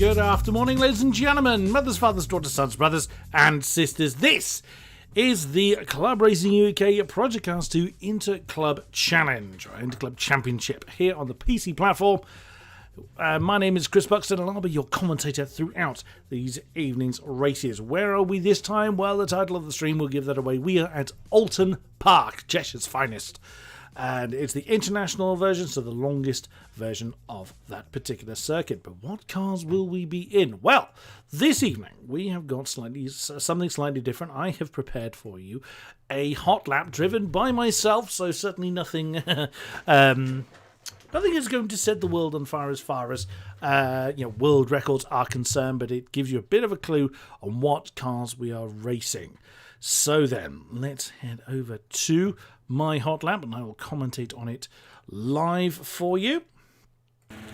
Good afternoon, ladies and gentlemen, mothers, fathers, daughters, sons, brothers, and sisters. This is the ClubRacing UK Project CARS 2 Inter-Club Challenge, or Inter-Club Championship, here on the PC platform. My name is Chris Buxton, and I'll be your commentator throughout these evening's races. Where are we this time? Well, the title of the stream will give that away. We are at Oulton Park, Cheshire's finest. And it's the international version, so the longest version of that particular circuit. But what cars will we be in? Well, this evening we have got something slightly different. I have prepared for you a hot lap driven by myself, so certainly nothing nothing is going to set the world on fire as world records are concerned, but it gives you a bit of a clue on what cars we are racing. So then, let's head over to my hot lap, and I will commentate on it live for you.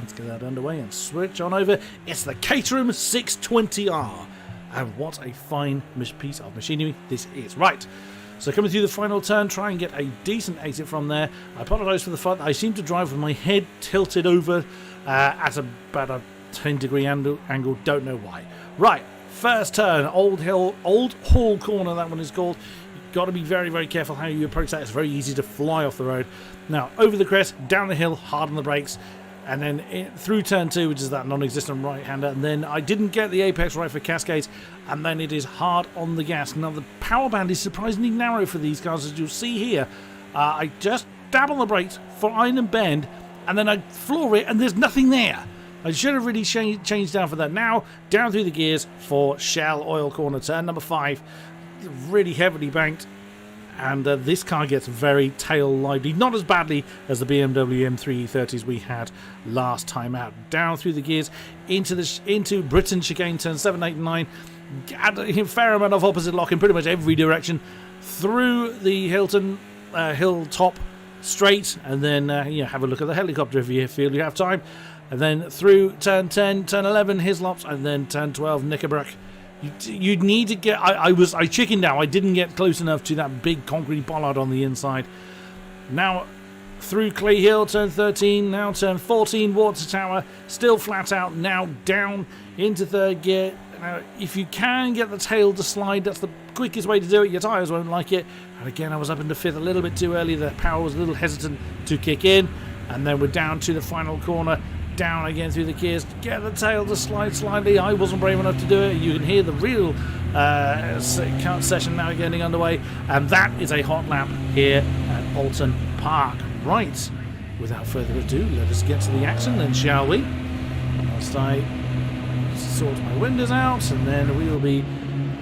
Let's get that underway and switch on over. It's the Caterham 620R, and what a fine piece of machinery this is. Right, so coming through the final turn, try and get a decent exit from there. I apologise for the fact that I seem to drive with my head tilted over at about a 10-degree angle, don't know why. Right, first turn, Old Hall Corner, that one is called. You've got to be very, very careful how you approach that. It's very easy to fly off the road. Now, over the crest, down the hill, hard on the brakes, and then through turn 2, which is that non-existent right-hander, and then I didn't get the apex right for Cascades, and then it is hard on the gas. Now, the power band is surprisingly narrow for these cars, as you'll see here. I just dab on the brakes for iron and bend, and then I floor it, and there's nothing there. I should have really changed down for that. Now, down through the gears for Shell Oil Corner, turn number 5. Really heavily banked, and this car gets very tail lively. Not as badly as the BMW M330s we had last time out. Down through the gears into Britain chicane, turn 7, 8, and 9. A fair amount of opposite lock in pretty much every direction. Through the hilltop straight, and then have a look at the helicopter if you feel you have time. And then through turn 10, turn 11, Hislops, and then turn 12, Knickebrook. You'd need to get... I chickened out. I didn't get close enough to that big concrete bollard on the inside. Now through Clay Hill, turn 13, now turn 14, Water Tower, still flat out, now down into third gear. Now, if you can get the tail to slide, that's the quickest way to do it. Your tyres won't like it. And again, I was up into fifth a little bit too early. The power was a little hesitant to kick in. And then we're down to the final corner. Down again through the gears, get the tail to slide slightly. I wasn't brave enough to do it. You can hear the real session now getting underway, and that is a hot lap here at Oulton Park. Right, without further ado, let us get to the action then, shall we? Whilst I sort my windows out, and then we will be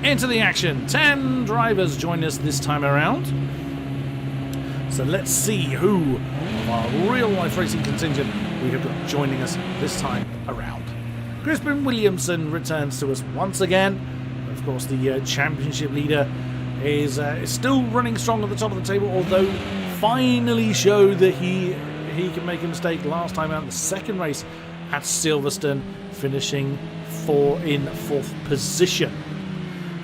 into the action. 10 drivers join us this time around. So let's see who of our real-life racing contingent we have got joining us this time around. Crispin Williamson returns to us once again. Of course, the championship leader is still running strong at the top of the table, although finally showed that he can make a mistake last time out in the second race at Silverstone, finishing in fourth position.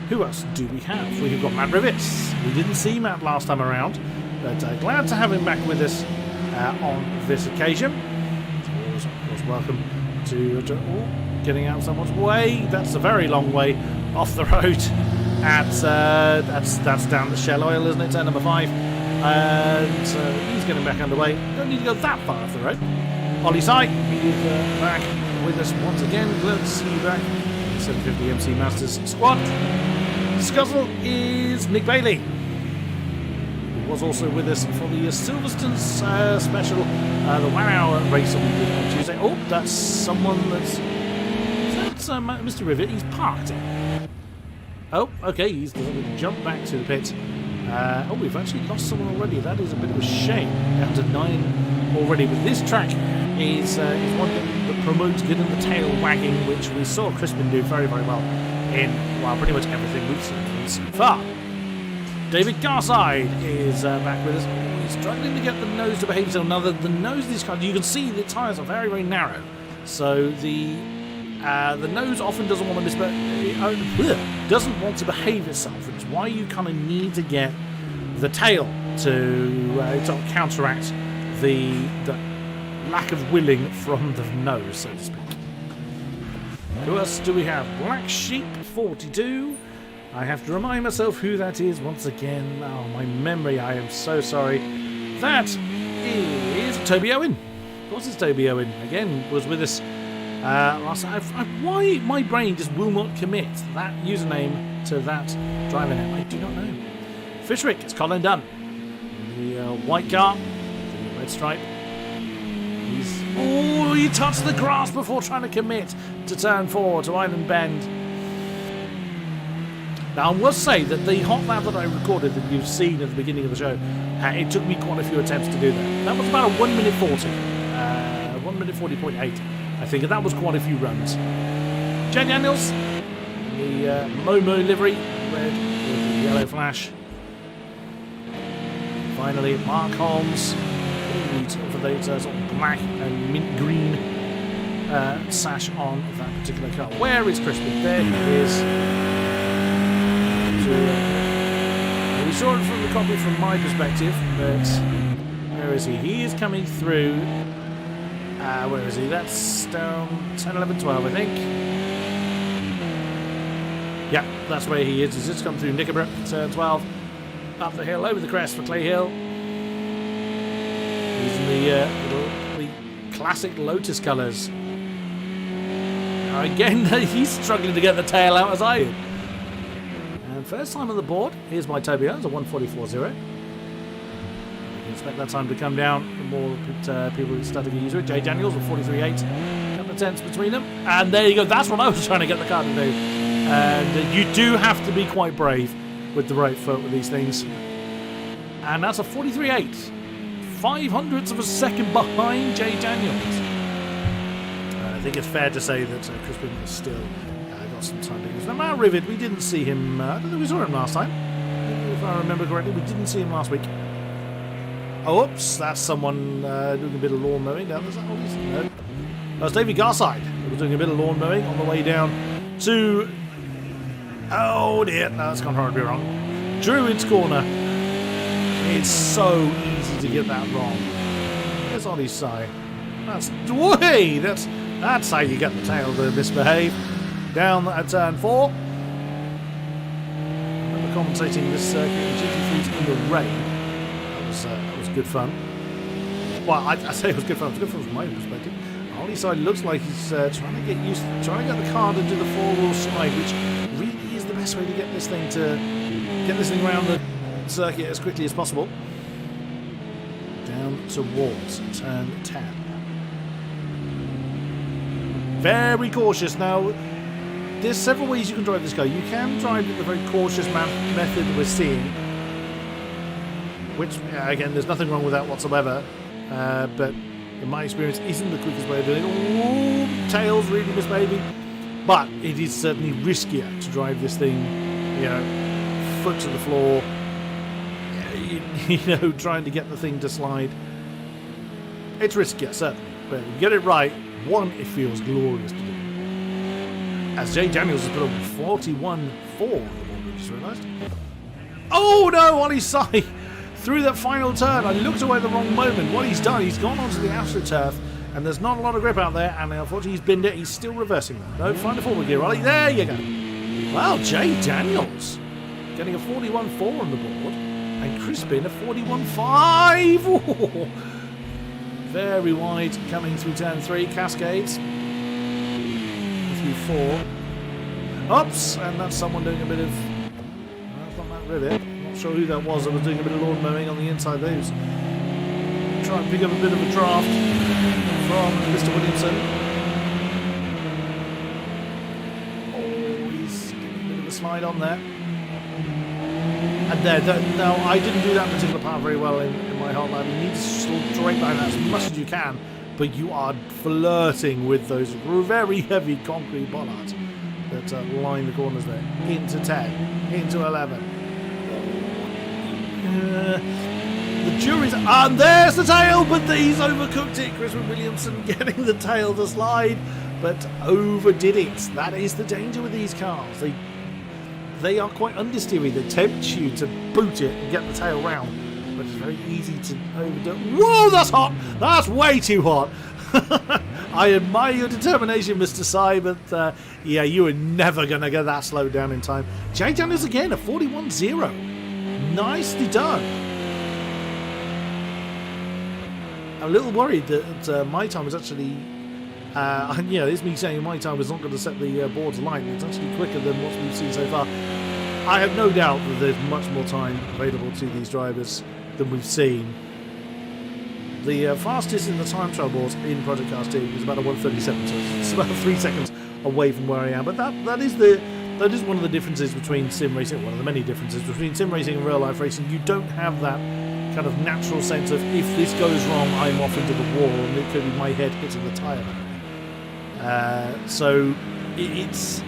Who else do we have? We have got Matt Rivets. We didn't see Matt last time around, but glad to have him back with us on this occasion. Of course, welcome to getting out someone's way. That's a very long way off the road. That's down the Shell Oil, isn't it? Turn number 5. And he's getting back underway. Don't need to go that far off the road. Ollie Sy, he is back with us once again. Glad to see you back. 750 MC Masters squad. Scuzzle is Nick Bailey, who was also with us for the Silverstone special, the 1 hour race that we did on Tuesday. Oh, that's someone that's Mr. Rivet. He's parked. Oh, okay, he's going to jump back to the pit. We've actually lost someone already. That is a bit of a shame. Down to 9 already. But this track is one that promotes getting the tail wagging, which we saw Crispin do very, very well in pretty much everything we've seen so far. David Garside is back with us. He's struggling to get the nose to behave itself. Now, the nose of these cars, you can see the tyres are very, very narrow. So the nose often doesn't want to behave itself. It's why you kind of need to get the tail to counteract the lack of willing from the nose, so to speak. Who else do we have? Black Sheep 42. I have to remind myself who that is once again. Oh, my memory, I am so sorry. That is Toby Owen. Of course it's Toby Owen. Again, was with us last time. Why my brain just will not commit that username to that driver name? I do not know. Fishwick, it's Colin Dunn. The white car, the red stripe. He touched the grass before trying to commit to turn 4 to Island Bend. Now I must say that the hot lap that I recorded that you've seen at the beginning of the show, it took me quite a few attempts to do that. That was about a 1 minute 40. 1 minute 40.8, I think, and that was quite a few runs. Jay Daniels, the Momo livery, red with the yellow flash. Finally, Mark Holmes, for the sort of black and mint green sash on that particular car. Where is Crispin? There he is. We saw it from the cockpit from my perspective, but where is he? He is coming through. Where is he? That's down 10, 11, 12, I think. Yeah, that's where he is. He's just come through Knickerborough, turn 12. Up the hill, over the crest for Clay Hill. He's in the classic Lotus colours. Now again, he's struggling to get the tail out as I am. And first time on the board, here's my Toby Owens, a 144.0. You can expect that time to come down the more people start to get used to it. Jay Daniels with 43.8. A couple of tenths between them. And there you go, that's what I was trying to get the car to do. And you do have to be quite brave with the right foot with these things. And that's a 43.8. 0.05 of a second behind Jay Daniels. I think it's fair to say that Crispin has still got some time to use. Now, Matt Rivet, we didn't see him. I don't think we saw him last time. If I remember correctly, we didn't see him last week. Oh, oops, that's someone doing a bit of lawn mowing down. No, that's Davey Garside, who was doing a bit of lawn mowing on the way down to. Oh dear, no, that's gone horribly wrong. Druid's Corner. It's so easy to get that wrong. There's Ollie's side. That's how you get the tail to misbehave. Down at turn 4. I remember commentating this circuit in GT3s in the rain. That was good fun. Well, I say it was good fun. It was good fun from my perspective. Ollie's side looks like he's trying to get the car to do the 4-wheel slide, which really is the best way to get this thing around the circuit as quickly as possible. Down towards turn 10. Very cautious. Now, there's several ways you can drive this car. You can drive it the very cautious method we're seeing, which, again, there's nothing wrong with that whatsoever, but in my experience isn't the quickest way of doing it. Ooh, tails really misbehaving. But it is certainly riskier to drive this thing, foot to the floor, trying to get the thing to slide. It's riskier, certainly. But if you get it right, it feels glorious to do. As Jay Daniels has put on 41.4 on the board, we just realised. Oh no, on his side! Through that final turn, I looked away at the wrong moment. What he's done, he's gone onto the AstroTurf, and there's not a lot of grip out there, and unfortunately he's binned it. He's still reversing them. No, find a forward gear, Ollie. There you go. Wow, Jay Daniels getting a 41.4 on the board, and Crispin a 41.5. Very wide coming through turn 3, Cascades. Through 4. Oops, and that's someone doing a bit of. That's not Matt Rivet. Not sure who that was doing a bit of lawn mowing on the inside. Those. Try and pick up a bit of a draft from Mr. Williamson. Oh, he's getting a bit of a slide on there. And there, now I didn't do that particular part very well in my hot lap. You need to straight line that as much as you can, but you are flirting with those very heavy concrete bollards that line the corners there. Into 10, into 11. The jury's... And there's the tail, but he's overcooked it. Crispin Williamson getting the tail to slide, but overdid it. That is the danger with these cars. They are quite understeery. They tempt you to boot it and get the tail round, but it's very easy to overdo. Whoa, that's hot! That's way too hot. I admire your determination, Mr. Sai, but yeah, you were never going to get that slowed down in time. Jay Daniels again, a 41.0. Nicely done. I'm a little worried that my time was actually... yeah, it's me saying my time was not going to set the boards alight. It's actually quicker than what we've seen so far. I have no doubt that there's much more time available to these drivers than we've seen. The fastest in the time trial boards in Project Cars 2 is about a 1:37, so it's about 3 seconds away from where I am. But that is one of the differences between sim racing, one of the many differences between sim racing and real life racing. You don't have that kind of natural sense of, if this goes wrong, I'm off into the wall, and it could be my head hitting the tyre barrier. So it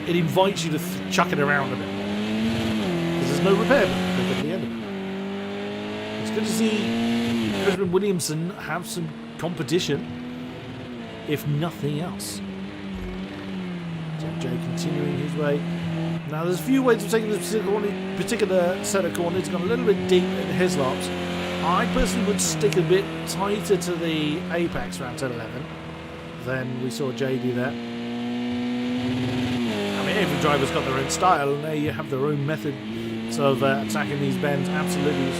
invites you to chuck it around a bit more, because there's no repair button at the end of it. It's good to see Crispin Williamson have some competition, if nothing else. So Jay continuing his way. Now there's a few ways of taking this particular set of corners. It's gone a little bit deep in his lots. I personally would stick a bit tighter to the apex around 10-11 than we saw Jay do that. I mean, every driver's got their own style, and they have their own methods of attacking these bends. Absolutely.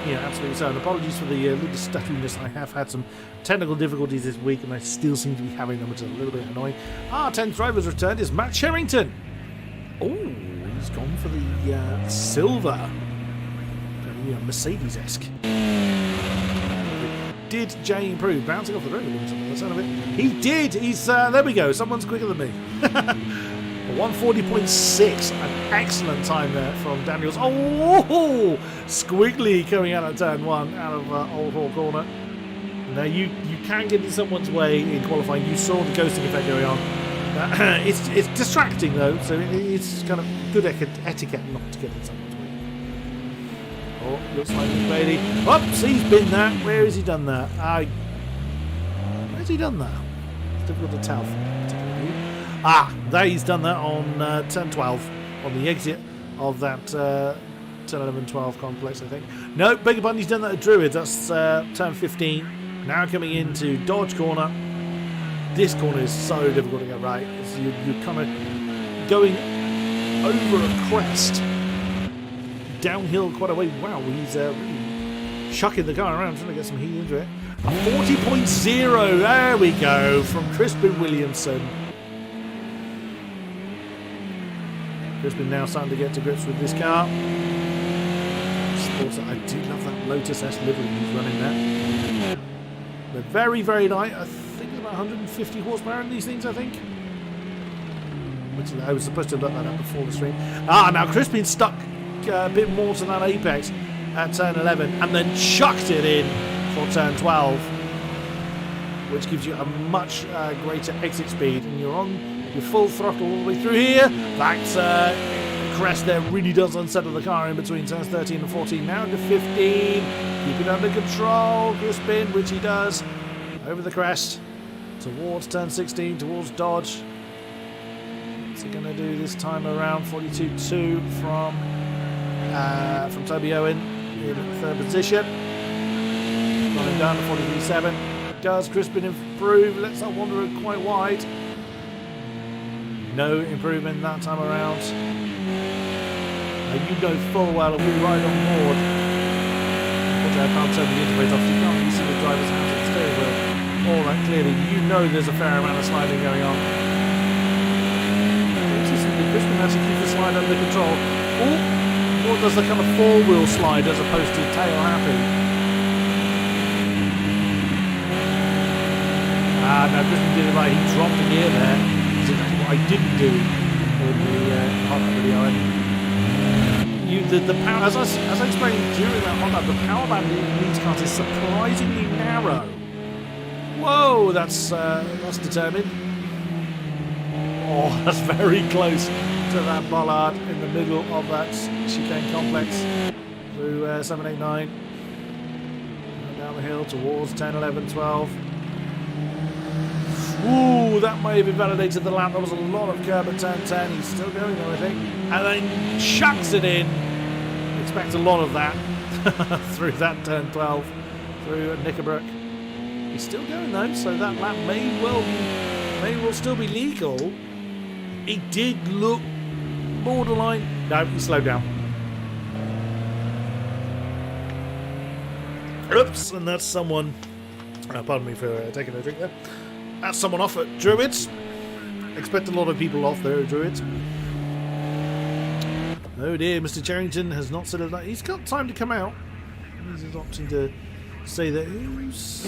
Absolutely so. And apologies for the little stutteriness. I have had some technical difficulties this week, and I still seem to be having them, which is a little bit annoying. Our 10th driver's returned is Matt Sherrington. Oh, he's gone for the silver. Very Mercedes-esque. Did Jay improve? Bouncing off the road by the sound of it. He did. He's there we go. Someone's quicker than me. 140.6, an excellent time there from Daniels. Oh, squiggly coming out of turn 1, out of Old Hall corner. Now you can get in someone's way in qualifying. You saw the ghosting effect going on. It's distracting though, so it's kind of good etiquette not to get in someone's way. Oh, looks like Bailey. Oops, he's been that. Where has he done that? Where's he done that? It's difficult to tell. There he's done that on turn 12, on the exit of that turn 11-12 complex, I think. No, beg your pardon, he's done that at Druids. That's turn 15. Now coming into Dodge corner. This corner is so difficult to get right. You're kind of going over a crest, downhill quite a way. Wow, he's really chucking the car around, trying to get some heat into it. A 40.0, there we go, from Crispin Williamson. Crispin now starting to get to grips with this car. I do love that Lotus S livery he's running there. They're very, very light. I think about 150 horsepower in these things, I think. Which I was supposed to have looked that up before the stream. Now Crispin stuck a bit more to that apex at turn 11 and then chucked it in for turn 12, which gives you a much greater exit speed, and you're on your full throttle all the way through here. That crest there really does unsettle the car in between turns 13 and 14. Now to 15. Keep it under control, Crispin, which he does. Over the crest. Towards turn 16, towards Dodge. What's he going to do this time around? 42.2 from Toby Owen in third position. Running down to 43.7. Does Crispin improve? Let's not wander quite wide. No improvement that time around. You know full well if we ride on board. Unfortunately, I can't turn the interface off, so you can't really see the driver's hands on the steering wheel all that clearly. You know there's a fair amount of sliding going on. Interestingly, Crispin actually keeps the slide under control. Or does the kind of four-wheel slide as opposed to tail happy? Now Crispin did it right. He dropped the gear there. That's exactly what I didn't do in the hot lap video. The power, as I explained during that hot lap, the power band in these cars is surprisingly narrow. Whoa, that's determined. Oh, that's very close to that bollard in the middle of that chicane complex through 7, 8, 9. Down the hill towards 10, 11, 12. Ooh, that may have invalidated the lap. There was a lot of curb at turn 10. He's still going though, I think. And then chucks it in. Expect a lot of that through that turn 12, through Knickerbrook. He's still going though, so that lap may well still be legal. He did look borderline. No, he slowed down. Oops, and that's someone. Pardon me for taking a drink there. That's someone off at Druids. Expect a lot of people off there at Druids. Oh dear, Mr. Charrington has not said that. He's got time to come out. He's opting to say that. Who's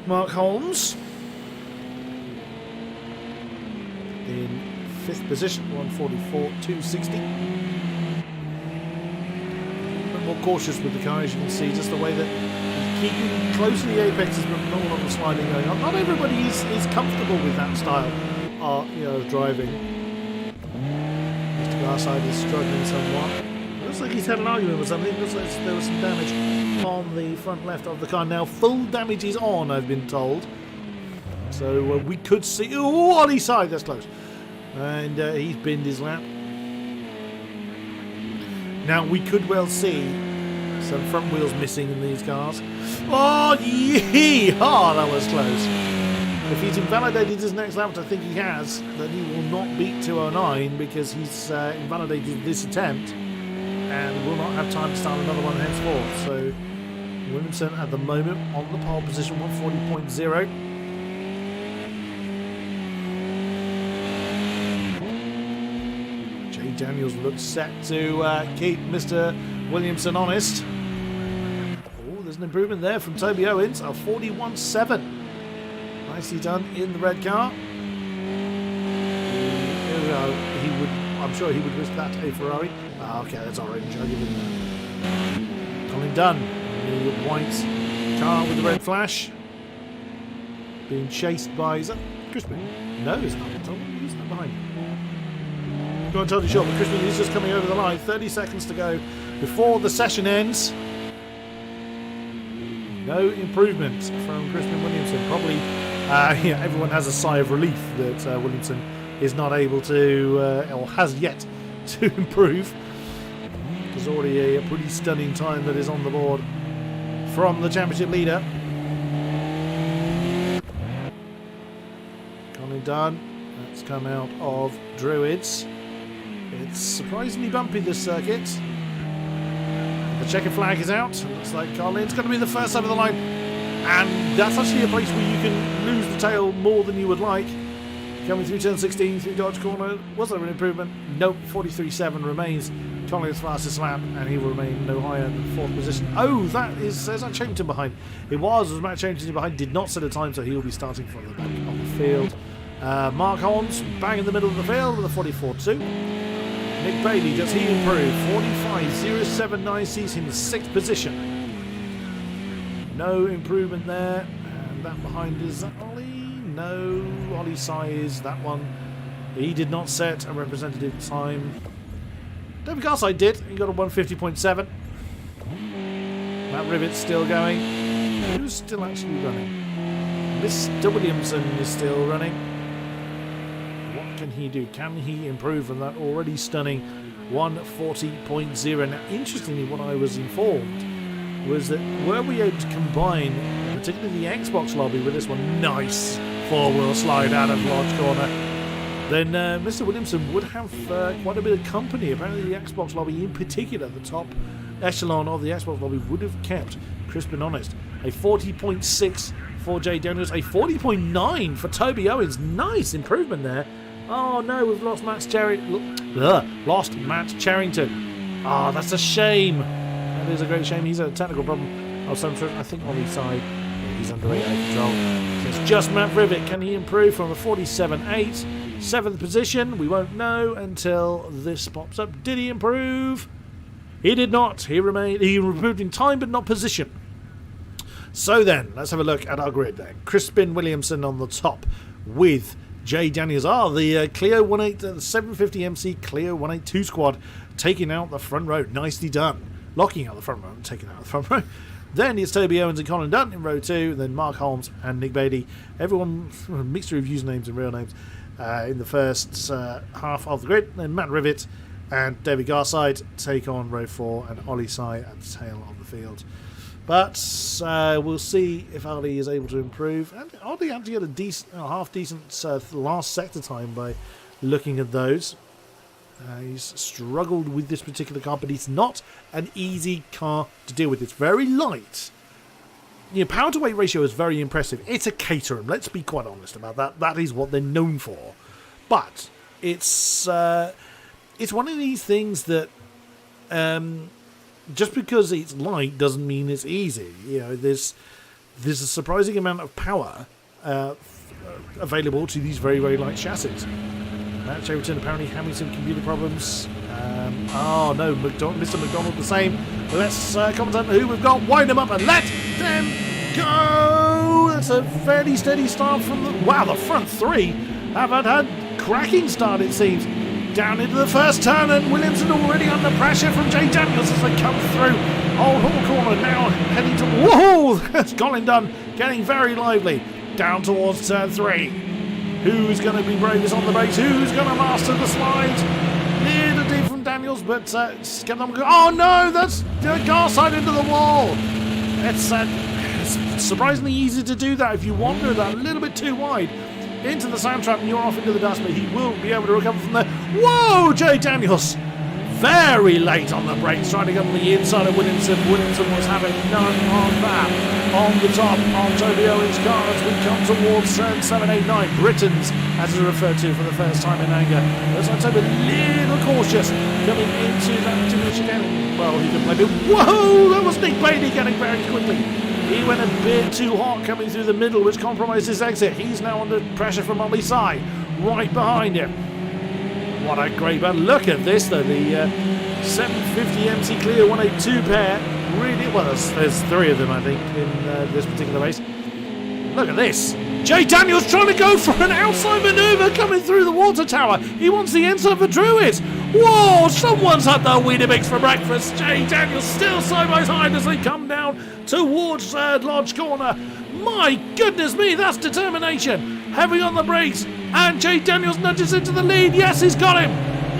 Mark Holmes in 5th position, 144.260. More cautious with the car, as you can see, just the way that he's keeping close to the apexes but not on the sliding going on. Not everybody is comfortable with that style of driving. Mr. Garside is struggling somewhat. Looks like he's had an argument with something. Looks like there was some damage on the front left of the car. Now full damage is on, I've been told. So we could see... Oh, on his side, that's close. And he's binned his lap. Now, we could well see some front wheels missing in these cars. Oh, yee-haw, that was close. If he's invalidated his next lap, which I think he has, then he will not beat 209 because he's invalidated this attempt and will not have time to start another one henceforth. So, Williamson at the moment on the pole position, 140.0. Daniels looks set to keep Mr. Williamson honest. Oh, there's an improvement there from Toby Owens, a 41.7. Nicely done in the red car. I'm sure he would risk that to a Ferrari. Okay, that's orange. I'll give him that. Colin Dunn, the white car with the red flash. Being chased by... Is that Crispin? No, it's not. Who's that behind? Not totally sure, but Crispin is just coming over the line. 30 seconds to go before the session ends. No improvement from Crispin Williamson. Probably, everyone has a sigh of relief that Williamson is not able to, or has yet to improve. There's already a pretty stunning time that is on the board from the championship leader. Colin Dunn, that's come out of Druids. It's surprisingly bumpy, this circuit. The checkered flag is out. Looks like Colin's going to be the first over the line. And that's actually a place where you can lose the tail more than you would like. Coming through turn 16, through Dodge Corner. Was there an improvement? Nope, 43.7 remains Colin's fastest lap, and he will remain no higher than 4th position. Oh, there's Matt Charrington behind. It was Matt Charrington behind, did not set a time, so he will be starting from the back of the field. Mark Holmes, bang in the middle of the field with a 44.2. Nick Bailey, does he improve? 45.079 sees him in 6th position. No improvement there. And that behind is that Ollie? No. Ollie Size, that one. He did not set a representative time. David Garside did. He got a 150.7. Matt Rivett's still going. Who's still actually running? Mr. Williamson is still running. Can he do? Can he improve from that already stunning 140.0? Now, interestingly, what I was informed was that were we able to combine, particularly the Xbox lobby with this one, nice 4-wheel slide out of Lodge Corner, then Mr. Williamson would have quite a bit of company. Apparently, the Xbox lobby, in particular, the top echelon of the Xbox lobby, would have kept Crispin honest. A 40.6 for Jay Daniels, a 40.9 for Toby Owens. Nice improvement there. Oh no, we've lost Matt Charrington. Ah, oh, that's a shame. That is a great shame. He's had a technical problem of some sort. I think on his side, he's under 8 control. So it's just Matt Rivet. Can he improve from a 47.8? 7th position. We won't know until this pops up. Did he improve? He did not. He improved in time but not position. So then, let's have a look at our grid then. Crispin Williamson on the top with Jay Daniels, the Clio 750MC Clio 182 squad, taking out the front row. Nicely done. Locking out the front row and taking out the front row. Then it's Toby Owens and Colin Dunn in row 2. Then Mark Holmes and Nick Bailey. Everyone, a mixture of usernames and real names, in the first half of the grid. Then Matt Rivet and David Garside take on row 4, and Ollie Sy at the tail of the field. But we'll see if Ollie is able to improve. And Ollie actually had a decent, half-decent last sector time by looking at those. He's struggled with this particular car, but it's not an easy car to deal with. It's very light. Power to weight ratio is very impressive. It's a Caterham. Let's be quite honest about that. That is what they're known for. But it's one of these things that just because it's light doesn't mean it's easy. There's a surprising amount of power available to these very, very light chassis. Matt Cheverton apparently having some computer problems. Oh no, Mr. McDonald the same. Let's comment on who we've got. Wind them up and let them go. That's a fairly steady start from the... Wow, the front three have had cracking start, it seems. Down into the first turn, and Williamson already under pressure from Jay Daniels as they come through. Old Hall corner now heading to... Whoa! That's Colin Dunn getting very lively. Down towards turn 3. Who's going to be bravest on the brakes? Who's going to master the slides? Little deep from Daniels, but oh no, that's the car side into the wall. It's surprisingly easy to do that if you wander that a little bit too wide into the sand trap and you're off into the dust, but he will be able to recover from there. Whoa, Jay Daniels! Very late on the brakes, trying to get on the inside of Williamson. Williamson was having none on that. On the top of Toby Owen's car as we come towards turn 7, 8, 9. Britons, as is referred to for the first time in anger. Looks like Toby a little cautious coming into that particular chicane. Well, he can blame it. Whoa! That was Nick Bailey getting very quickly. He went a bit too hot coming through the middle, which compromised his exit. He's now under pressure from Ollie Sy, right behind him. What a great battle. Look at this, though. The 750 MC Clear 182 pair. Really, well, there's 3 of them, I think, in this particular race. Look at this. Jay Daniels trying to go for an outside manoeuvre coming through the water tower. He wants the inside for Druitt. Whoa, someone's had their Weetabix for breakfast. Jay Daniels still side by side as they come down towards Lodge Corner. My goodness me, that's determination. Heavy on the brakes, and Jay Daniels nudges into the lead. Yes, he's got him.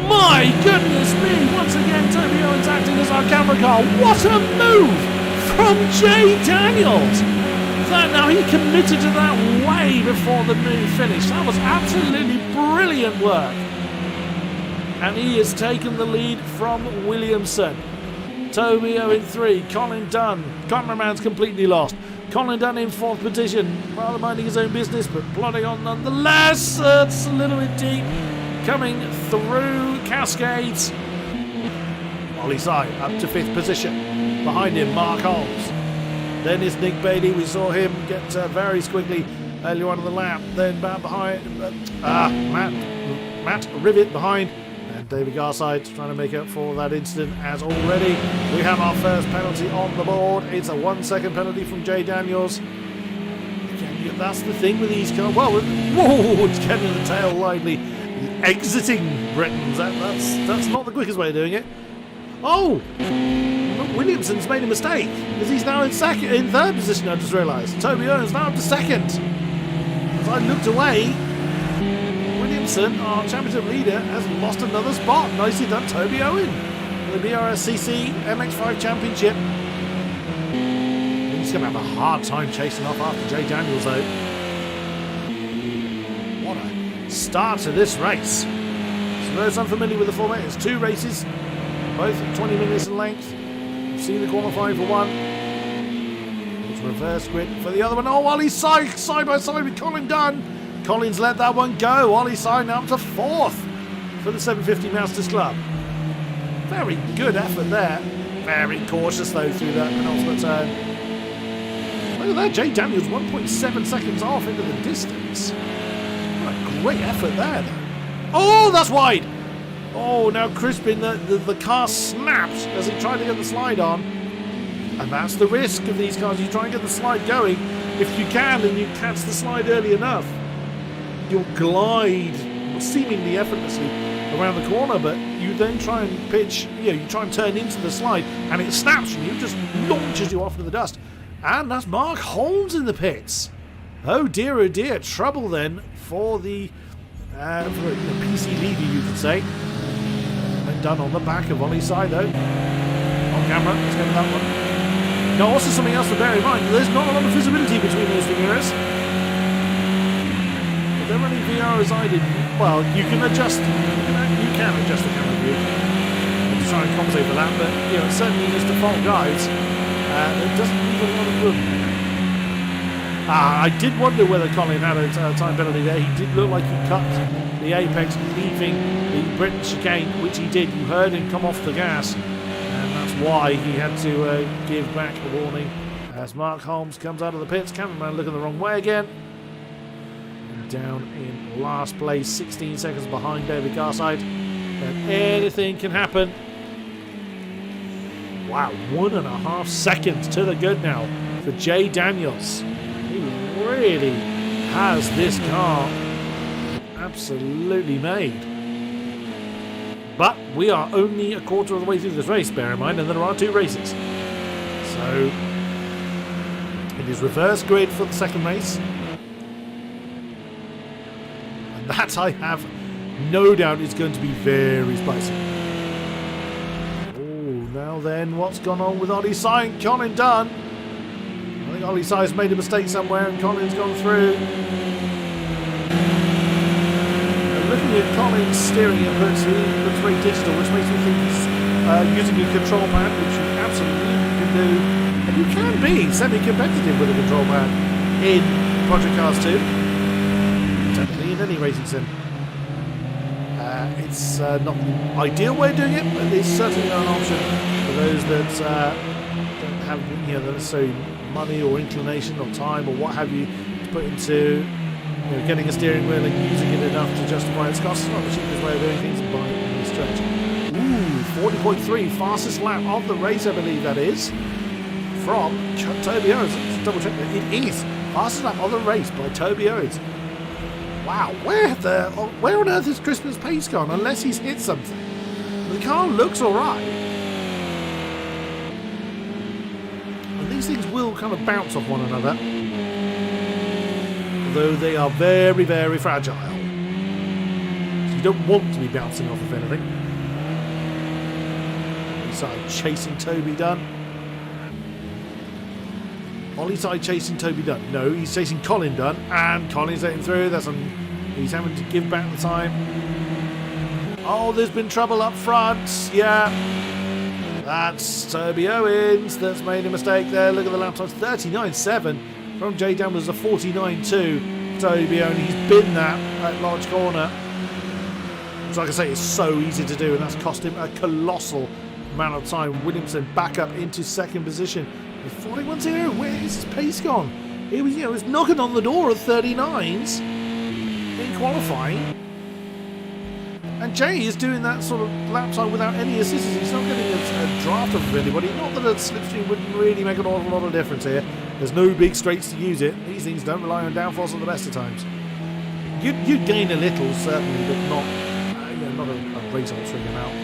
My goodness me, once again Toby Owens acting as our camera car. What a move from Jay Daniels. Now he committed to that way before the move finished. That was absolutely brilliant work. And he has taken the lead from Williamson. Toby Owen 3, Colin Dunn. Cameraman's completely lost. Colin Dunn in 4th position, rather minding his own business, but plodding on nonetheless. It's a little bit deep. Coming through Cascades. Ollie Sy up to 5th position. Behind him, Mark Holmes. Then is Nick Bailey. We saw him get very quickly earlier on in the lap. Then back behind, Matt Rivet behind. And David Garside trying to make up for that incident, as already we have our first penalty on the board. It's a 1-second penalty from Jay Daniels. Again, that's the thing with these cars. Well, whoa, it's getting the tail lively. Exiting Britons. That's not the quickest way of doing it. Oh! Williamson's made a mistake, because he's now in 3rd position, I just realised. Toby Owens now up to 2nd. As I looked away, Williamson, our championship leader, has lost another spot. Nicely done, Toby Owen. The BRSCC MX5 Championship. He's going to have a hard time chasing off after Jay Daniels, though. What a start to this race. For those unfamiliar with the format, it's 2 races, both 20 minutes in length. You've seen the qualifying for one. It's reverse grid for the other one. Oh, Ollie Sy side by side with Colin Dunn. Collins let that one go. Ollie Sy now up to 4th for the 750 Masters Club. Very good effort there. Very cautious though through that penultimate turn. Look at that, Jay Daniels 1.7 seconds off into the distance. What a great effort there though. Oh, that's wide. Oh, now Crispin, the car snapped as he tried to get the slide on. And that's the risk of these cars. You try and get the slide going. If you can and you catch the slide early enough, you'll glide seemingly effortlessly around the corner, but you then try and pitch, you try and turn into the slide and it snaps from you, just launches you off into the dust. And that's Mark Holmes in the pits. Oh dear, trouble then for the PC leader, you could say. Went done on the back of Ollie Sy though. On camera, let's go to that one. Now, also something else to bear in mind, there's not a lot of visibility between those two mirrors. If they're running VR as I did, well, you can adjust the camera view to try and compensate for that, but certainly in its default guides, it doesn't leave a lot of room. I did wonder whether Colin had a time penalty there. He did look like he cut the apex, leaving the Britain chicane, which he did. You heard him come off the gas, and that's why he had to give back a warning. As Mark Holmes comes out of the pits, cameraman looking the wrong way again. And down in last place, 16 seconds behind David Garside. And anything can happen. Wow, 1.5 seconds to the good now for Jay Daniels. He really has this car absolutely made. But we are only a quarter of the way through this race, bear in mind, and there are 2 races. So it is reverse grid for the second race. And that, I have no doubt, is going to be very spicy. Now then, what's gone on with Ollie Sy and Colin Dunn? I think Ollie Sy's made a mistake somewhere and Colin's gone through. And looking at Colin's steering inputs, he looks very digital, which makes me think he's using a control pad, which you absolutely can do. And you can be semi-competitive with a control pad in Project CARS 2. Technically in any racing sim. It's not the ideal way of doing it, but it's certainly an option for those that don't have the necessary money or inclination or time or what have you to put into getting a steering wheel and using it enough to justify its costs. It's not the cheapest way of doing things by any stretch. Ooh, 40.3, fastest lap of the race, I believe that is, from Toby Owens. Let's double check that. It is fastest lap of the race by Toby Owens. Wow, where on earth is Crispin's pace gone? Unless he's hit something. The car looks alright. And these things will kind of bounce off one another. Although they are very, very fragile. So you don't want to be bouncing off of anything. Ollie Sy chasing Toby Dunn. Ollie Sy chasing Toby Dunn. No, he's chasing Colin Dunn, and Colin's letting through. He's having to give back the time. Oh, there's been trouble up front. Yeah, that's Toby Owens that's made a mistake there. Look at the lap times, 39.7 from Jay Daniels, a 49.2. Toby Owens, he's been that at Lodge Corner. So like I say, it's so easy to do, and that's cost him a colossal amount of time. Williamson back up into second position. 41.0, where is his pace gone? It was knocking on the door of 39s in qualifying. And Jay is doing that sort of lap time without any assistance. He's not getting a draft of anybody. Not that a slipstream wouldn't really make an awful lot of difference here. There's no big straights to use it. These things don't rely on downforce at the best of times. You'd gain a little, certainly, but not a race altering amount.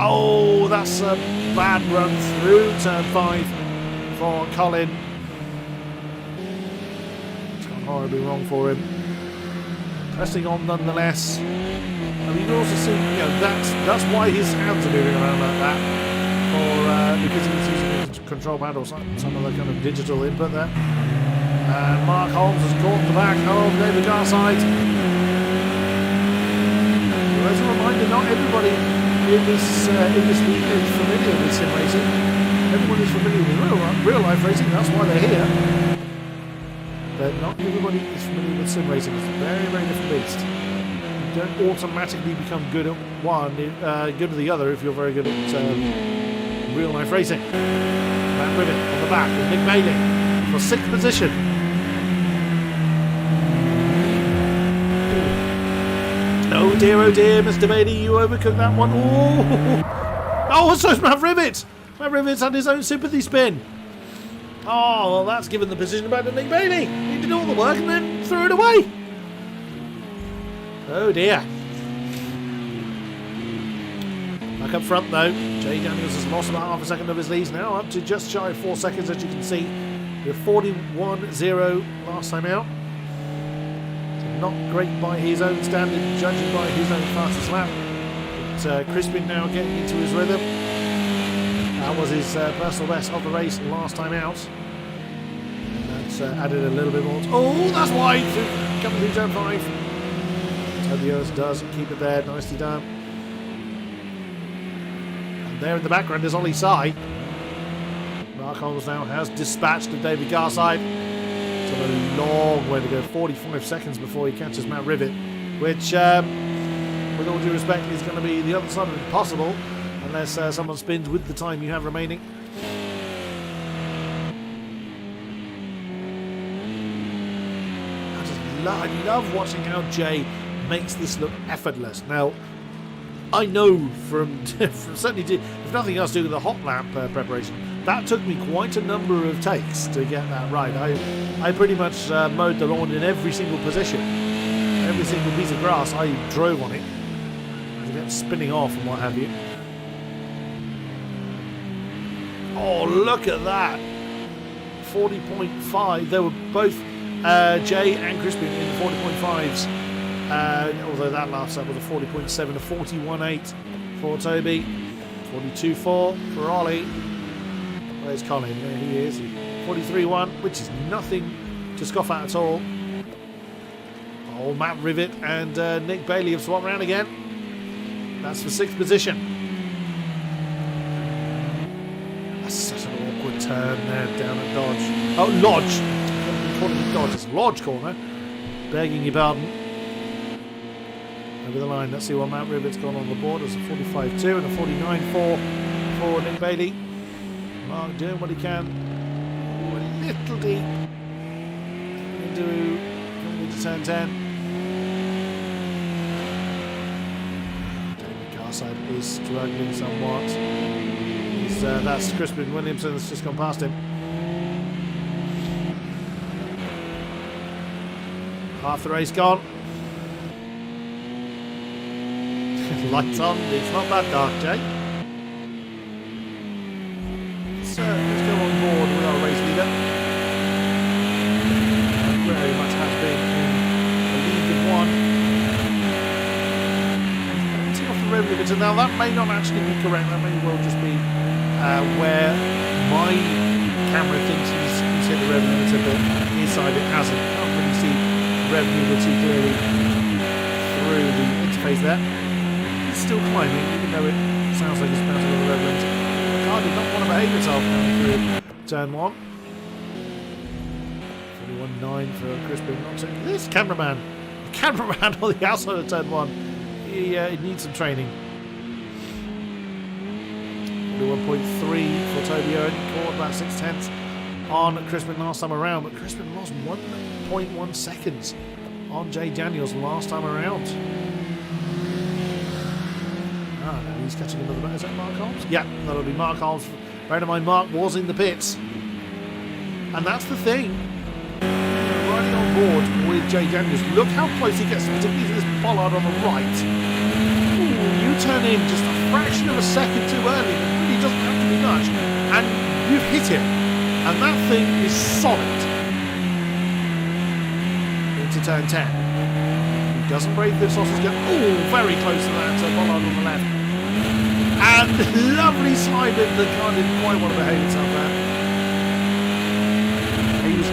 Oh, that's a bad run through turn 5 for Colin. It's gone horribly wrong for him. Pressing on nonetheless. And you can also see, that's why his hands are moving around like that. Because he's using a control pad or some other kind of digital input there. And Mark Holmes has caught the back of David Garside. Well, as a reminder, not everybody in this league is familiar with sim racing. Everyone is familiar with real life racing, that's why they're here. But not everybody is familiar with sim racing. It's a very, very different beast. You don't automatically become good at one, good at the other if you're very good at real life racing. Matt Rivet on the back with Nick Bailey for 6th position. Oh dear, Mr. Bailey, you overcooked that one. Oh, so's Matt Rivet. Matt Rivet's had his own sympathy spin. Oh, well, that's given the position back to Nick Bailey. He did all the work and then threw it away. Oh dear. Back up front though, Jay Daniels has lost about half a second of his lead, now up to just shy of 4 seconds, as you can see. With 41.0 last time out. Not great by his own standard, judging by his own fastest lap. But Crispin now getting into his rhythm. That was his personal best of the race last time out. That's added a little bit more. Oh, that's wide! Coming through turn 5. Tobias does keep it there. Nicely done. And there in the background is Ollie Sy. Mark Holmes now has dispatched of David Garside. It's got a long way to go. 45 seconds before he catches Matt Rivet, which, with all due respect, is going to be the other side of impossible unless someone spins with the time you have remaining. I love watching how Jay makes this look effortless. Now, I know from certainly, if nothing else, to do with the hot lap preparation, that took me quite a number of takes to get that right. I pretty much mowed the lawn in every single position. Every single piece of grass I drove on it. To get spinning off and what have you. Oh, look at that. 40.5. They were both Jay and Crispin in the 40.5s. Although that last lap was a 40.7, a 41.8 for Toby. 42.4 for Ollie. Where's Colin? There he is. 43.1, which is nothing to scoff at all. Oh, Matt Rivet and Nick Bailey have swapped around again. That's for 6th position. That's such an awkward turn there down at Dodge. Oh, Lodge. I'm calling it Dodge. It's Lodge corner. Begging your pardon. Over the line. Let's see what Matt Rivet's got on the board. There's a 45.2 and a 49.4 for Nick Bailey. Mark doing what he can. Ooh, a little deep. Coming into turn 10. David Garside is struggling somewhat. That's Crispin Williamson that's just gone past him. Half the race gone. Lights on. It's not that dark, Jay. So let's go on board with our race leader. Very much has been in the lead in one. Take off the rev limiter. Now that may not actually be correct. That may well just be where my camera thinks he's hit the rev limiter, but his side it hasn't. Can't really see the rev limiter too clearly through the interface there. It's still climbing, even though it sounds like it's bouncing on the rev limiter. The car did not want to behave itself coming through turn 1. 41.9 for Crispin. Not taking this cameraman. The cameraman on the outside of turn 1. He needs some training. 41.3 for Toby Owen, caught about 6/10 on Crispin last time around, but Crispin lost 1.1 seconds on Jay Daniels last time around. Ah, no, he's catching another back. Is that Mark Holmes? Yeah, that'll be Mark Holmes. Bear in mind, Mark was in the pits. And that's the thing. Riding on board with Jay Daniels, look how close he gets, particularly to this bollard on the right. Ooh, you turn in just a fraction of a second too early. It doesn't have to be much, and you've hit him, and that thing is solid into turn 10. He doesn't break the sausage gun. Oh, very close to that bollard on the left, and lovely slide in. The car didn't quite want to behave itself there. He was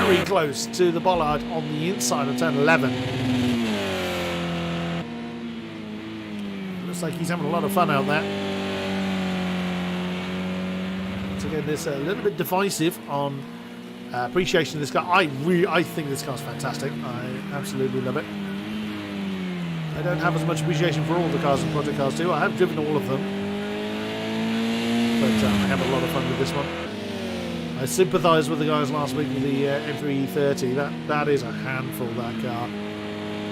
very close to the bollard on the inside of turn 11. Looks like he's having a lot of fun out there. Again, this a little bit divisive on appreciation of this car. I think this car's fantastic. I absolutely love it. I don't have as much appreciation for all the cars in Project Cars 2. I have driven all of them, but I have a lot of fun with this one. I sympathise with the guys last week with the M330. That is a handful, that car.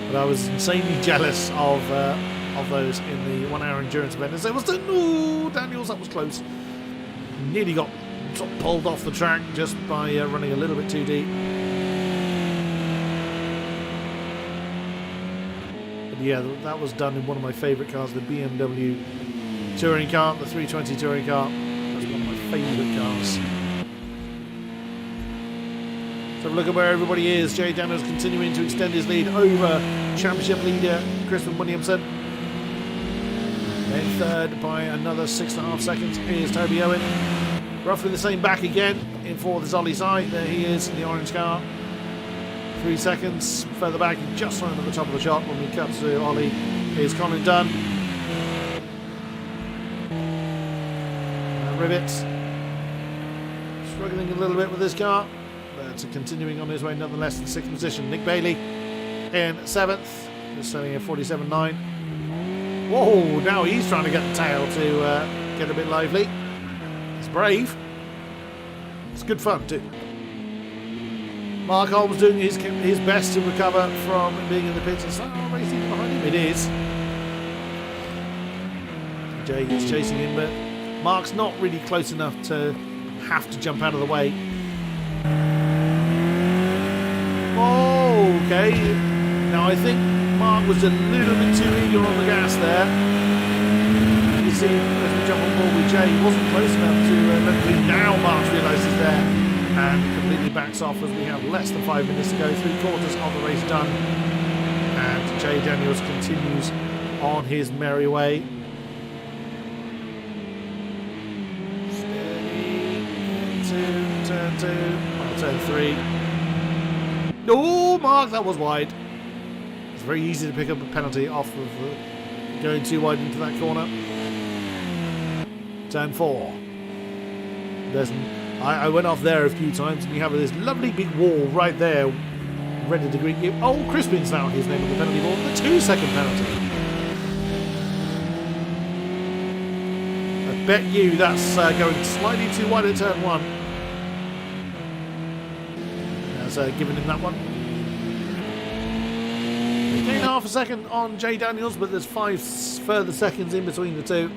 But I was insanely jealous of those in the 1 hour endurance event. And so it was Daniels, that was close. Nearly got sort of pulled off the track just by running a little bit too deep. But yeah, that was done in one of my favourite cars, the BMW touring car, the 320 touring car. That's one of my favourite cars. Let's have a look at where everybody is. Jay Daniels continuing to extend his lead over championship leader Crispin Williamson. In third by another 6.5 seconds is Toby Owen. Roughly the same back again in fourth is Ollie Sy. There he is in the orange car. 3 seconds further back, just right at the top of the shot when we cut to Ollie is Colin Dunn. Rivet struggling a little bit with this car, but continuing on his way nonetheless in 6th position. Nick Bailey in 7th, just selling a 47.9. Whoa, now he's trying to get the tail to get a bit lively. He's brave. It's good fun too. Mark Holmes doing his best to recover from being in the pits and start racing behind him. It is. Jay is chasing him, but Mark's not really close enough to have to jump out of the way. Oh, okay. Now I think Mark was a little bit too eager on the gas there. You see, as we jump on board with Jay, he wasn't close enough to let me. Now Mark realises there and completely backs off as we have less than 5 minutes to go. 3/4 of the race done. And Jay Daniels continues on his merry way. Turn 2, turn 3. Oh, Mark, that was wide. It's very easy to pick up a penalty off of going too wide into that corner. Turn 4. I went off there a few times, and you have this lovely big wall right there, ready to greet you. Oh, Crispin's now his name on the penalty board. The 2-second penalty. I bet you that's going slightly too wide at turn 1. Giving him that one. Gain half a second on Jay Daniels, but there's 5 further seconds in between the two,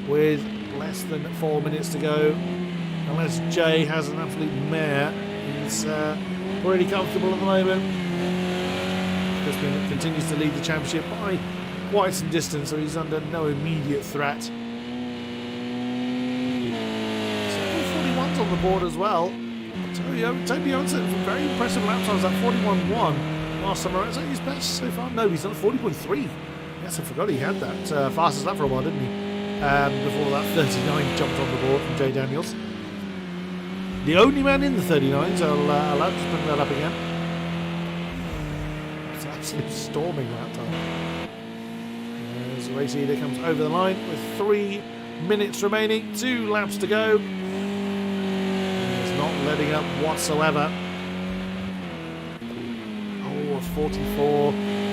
with less than 4 minutes to go. Unless Jay has an absolute mare, he's pretty comfortable at the moment. Crispin continues to lead the championship by quite some distance, so he's under no immediate threat. So 41's on the board as well. Toby Owen set some very impressive lap times at 41.1 last summer. Is that his best so far? No, he's done 40.3. Yes, I forgot he had that fastest lap for a while, didn't he? Before that 39 jumped on the board from Jay Daniels. The only man in the 39s, I'll allow to bring that up again. It's an absolute storming lap time. As the race leader comes over the line with 3 minutes remaining, 2 laps to go. Not letting up whatsoever. Oh, 44.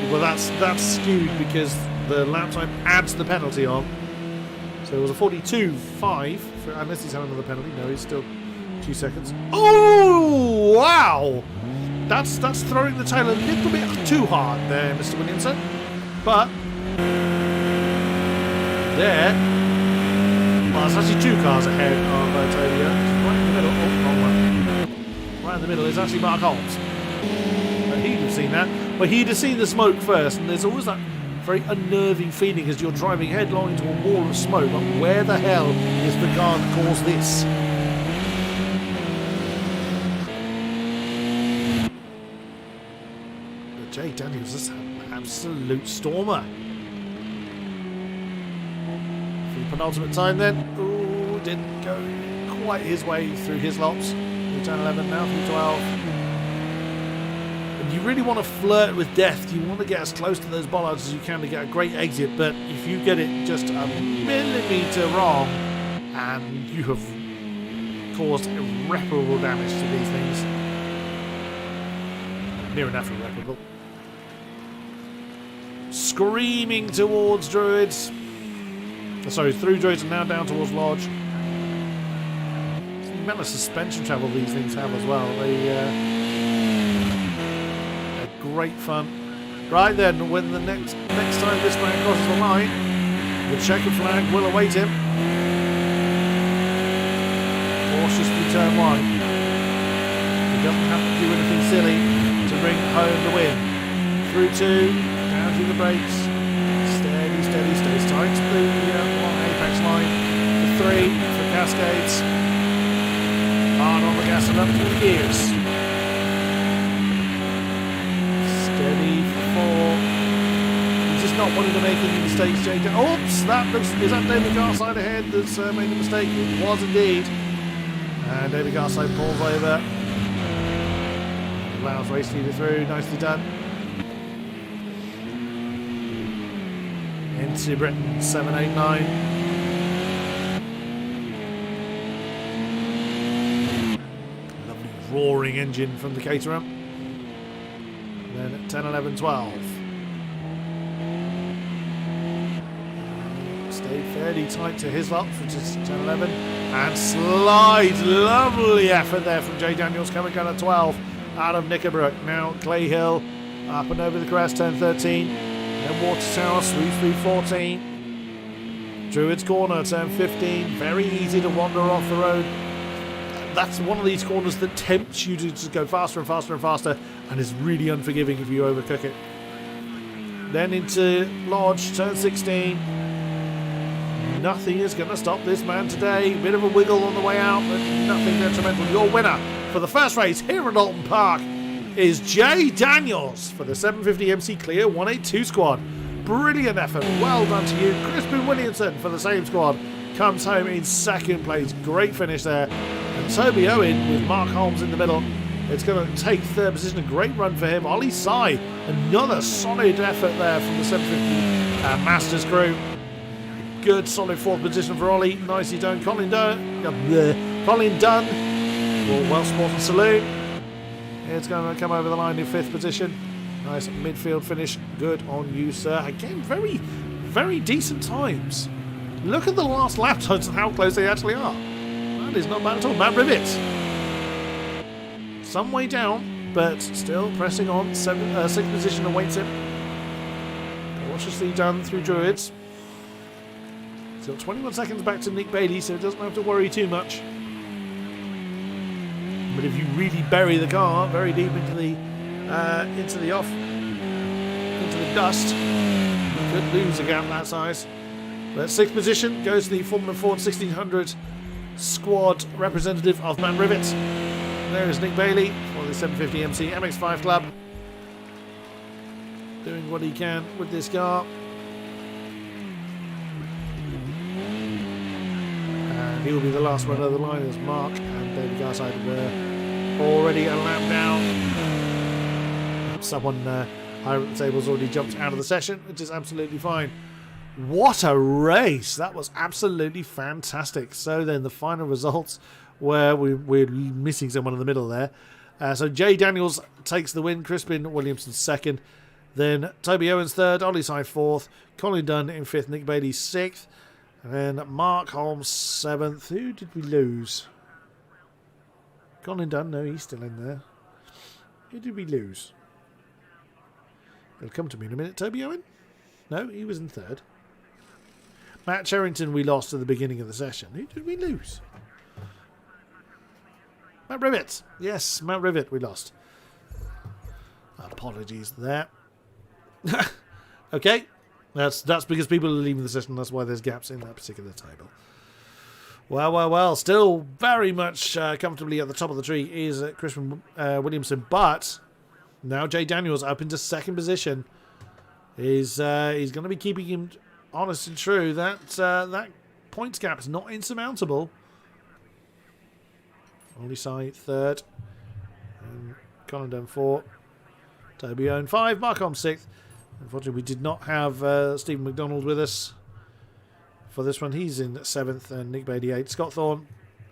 Well, that's skewed because the lap time adds the penalty on. So it was a 42.5, unless he's having another penalty. No, he's still 2 seconds. Oh, wow! That's throwing the tail a little bit too hard there, Mr. Williamson. But there, well, it's actually 2 cars ahead of Toby. Right in the middle. Oh, wrong one. Right in the middle is actually Mark Holmes. But he'd have seen that. But he'd have seen the smoke first, and there's always that very unnerving feeling as you're driving headlong into a wall of smoke. But where the hell is the car that caused this? But Jay Daniels is an absolute stormer. For the penultimate time then. Ooh, didn't go quite his way through his lops. Through turn 11 now, through 12. And you really want to flirt with death. You want to get as close to those bollards as you can to get a great exit, but if you get it just a millimetre wrong, and you have caused irreparable damage to these things. Near enough irreparable. Screaming towards Druids. Sorry, through Druids and now down towards Lodge. The amount of suspension travel these things have as well. They're great fun. Right then, when the next time this man crosses the line, the checkered flag will await him. Cautious through turn 1. He doesn't have to do anything silly to bring home the win. Through 2, down through the brakes. Steady, stays tight to the apex line. For 3, for Cascades. Hard on the gas and up through the gears. Steady for 4. He's just not wanting to make any mistakes. Oops, is that David Garside ahead that's made a mistake? It was indeed. And David Garside pulls over. Allows race leader through. Nicely done. Into Britain, 789. Lovely roaring engine from the Caterer. Then at 10, 11, 12. Stayed fairly tight to his lot, which is 10, 11. And slides. Lovely effort there from Jay Daniels coming down at 12 out of Knickerbrook. Now Clay Hill up and over the crest, 10, 13. Then Water Tower, sweeps through 14. Druids Corner, turn 15. Very easy to wander off the road. That's one of these corners that tempts you to just go faster and faster and faster, and is really unforgiving if you overcook it. Then into Lodge, turn 16. Nothing is going to stop this man today. Bit of a wiggle on the way out, but nothing detrimental. Your winner for the first race here at Oulton Park is Jay Daniels for the 750 MC Clear 182 squad. Brilliant effort. Well done to you. Crispin Williamson for the same squad comes home in second place. Great finish there. And Toby Owen with Mark Holmes in the middle. It's going to take third position. A great run for him. Ollie Sy, another solid effort there from the 750 Masters crew. Good solid fourth position for Ollie. Nicely done. Colin Dunn. Well Sporting Saloon. It's going to come over the line in fifth position. Nice midfield finish. Good on you, sir. Again, very, very decent times. Look at the last lap times and how close they actually are. That is not bad at all. Matt Rivet. Some way down, but still pressing on. Sixth position awaits him. Cautiously done through Druids. Still 21 seconds back to Nick Bailey, so he doesn't have to worry too much. But if you really bury the car very deep into the dust, you could lose a gap that size. But sixth position goes to the Formula Ford 1600 squad representative of Matt Rivet. There is Nick Bailey for the 750 MC MX5 Club, doing what he can with this car. And he will be the last one over the line as Mark and David Garside were already a lap down. Someone higher at the table has already jumped out of the session, which is absolutely fine. What a race! That was absolutely fantastic. So then the final results where we're missing someone in the middle there. So Jay Daniels takes the win, Crispin Williamson second, then Toby Owens third, Ollie Sy fourth, Colin Dunn in fifth, Nick Bailey sixth, and then Mark Holmes seventh. Who did we lose? Colin Dunn, no, he's still in there. Who did we lose? It'll come to me in a minute. Toby Owen? No, he was in third. Matt Sherrington we lost at the beginning of the session. Who did we lose? Matt Rivet. Yes, Matt Rivet we lost. Apologies there. Okay. That's because people are leaving the session. That's why there's gaps in that particular table. Well. Still very much comfortably at the top of the tree is Crispin Williamson. But now Jay Daniels up into second position. He's going to be keeping him honest and true. That points gap is not insurmountable. Ollie Sy third. And Colin Dunn fourth. Toby Owen 5. Mark Holmes 6th. Unfortunately, we did not have Stephen McDonald with us for this one. He's in 7th and Nick Bailey 8th. Scott Thorne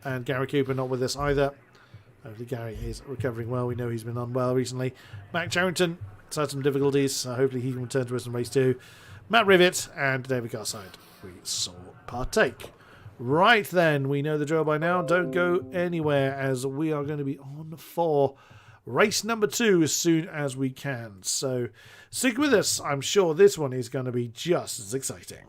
and Gary Cooper not with us either. Hopefully Gary is recovering well. We know he's been unwell recently. Matt Charrington has had some difficulties. So hopefully he can return to us in race 2. Matt Rivet and David Garside we saw partake. Right then, we know the drill by now. Don't go anywhere as we are going to be on for race number 2 as soon as we can. So stick with us. I'm sure this one is going to be just as exciting.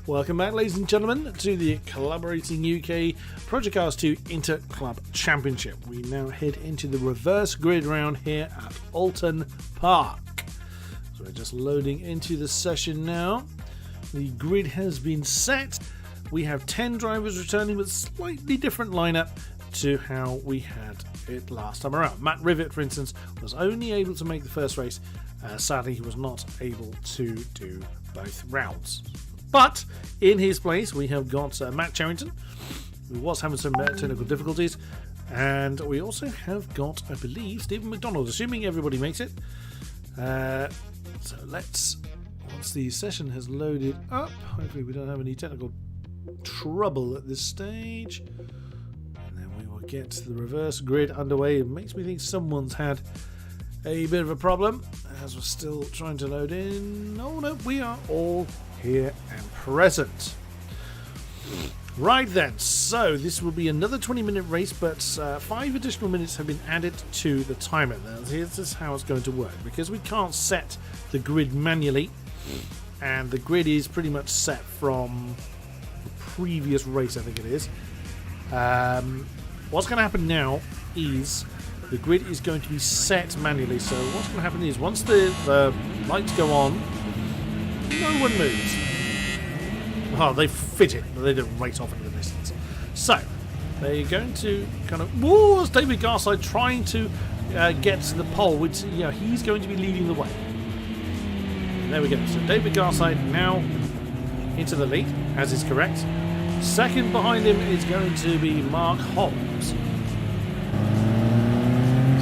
Welcome back, ladies and gentlemen, to the ClubRacing UK Project CARS 2 Inter-Club Championship. We now head into the reverse grid round here at Oulton Park. So we're just loading into the session now. The grid has been set. We have 10 drivers returning with a slightly different lineup to how we had it last time around. Matt Rivet, for instance, was only able to make the first race. Sadly, he was not able to do both rounds. But in his place, we have got Matt Charrington, who was having some technical difficulties. And we also have got, I believe, Stephen McDonald, assuming everybody makes it. So let's, once the session has loaded up, hopefully we don't have any technical trouble at this stage. And then we will get the reverse grid underway. It makes me think someone's had a bit of a problem as we're still trying to load in. Oh no, we are all here and present. Right then, so this will be another 20-minute race, but 5 additional minutes have been added to the timer. Now, this is how it's going to work, because we can't set the grid manually, and the grid is pretty much set from the previous race, I think it is. What's going to happen now is the grid is going to be set manually. So what's going to happen is once the lights go on, no one moves. Oh, they fit it, but they don't race off into the distance. So they're going to kind of. Whoa, it's David Garside trying to get to the pole, which he's going to be leading the way. And there we go. So David Garside now into the lead, as is correct. Second behind him is going to be Mark Holmes.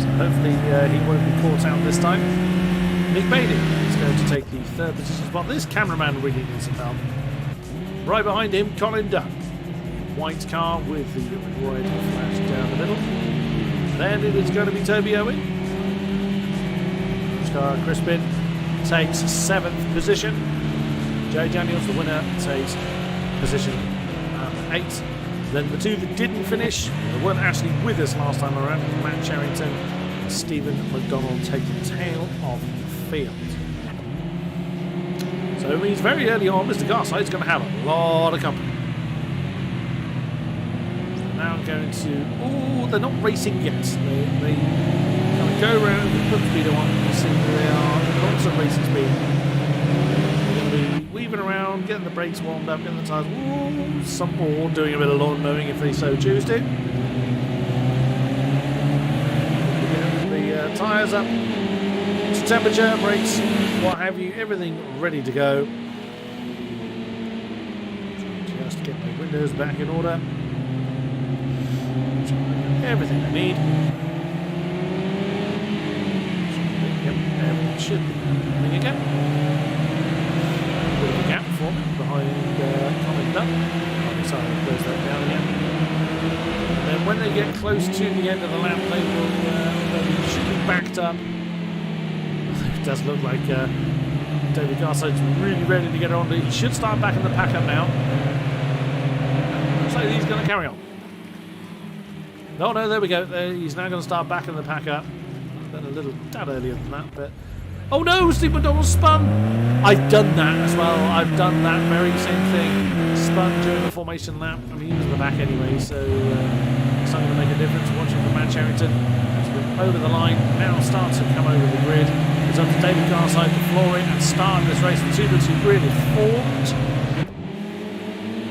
So hopefully he won't be caught out this time. Nick Bailey is going to take the third position spot. This cameraman really needs some help. Right behind him, Colin Dunn. White car with the red flash down the middle. Then it is going to be Toby Owen. Scar Crispin takes 7th position. Joe Daniels, the winner, takes position 8. Then the two that didn't finish, they weren't actually with us last time around, Matt Charrington and Stephen McDonald taking the tail of the field. So it means very early on, Mr. Garside is going to have a lot of company. So now I'm going to. Oh, they're not racing yet. They kind of go around and put the speedo on. You see they are constant racing speed. They're going to be weaving around, getting the brakes warmed up, getting the tyres. Ooh, some more, doing a bit of lawn mowing if they so choose to. The tyres up. Temperature, brakes, what have you, everything ready to go. Just get my windows back in order. Everything I need. Yep, everything should be happening again. A bit of a gap for me behind Colin Dunn. Sorry, I'll close that down again. And then when they get close to the end of the lap, they will should be backed up. It does look like David Garside's really ready to get on. He should start back in the pack up now. So he's going to carry on. No, there we go. He's now going to start back in the pack up. Then a little tad earlier than that, but oh no, Steve McDonald spun. I've done that as well. I've done that very same thing. Spun during the formation lap. I mean, he was in the back anyway, so it's not going to make a difference. Watching for Matt Charrington as we're over the line. Now starts to come over the grid. It's up to David Garside to floor it and start this race. The 2-2 grid is formed.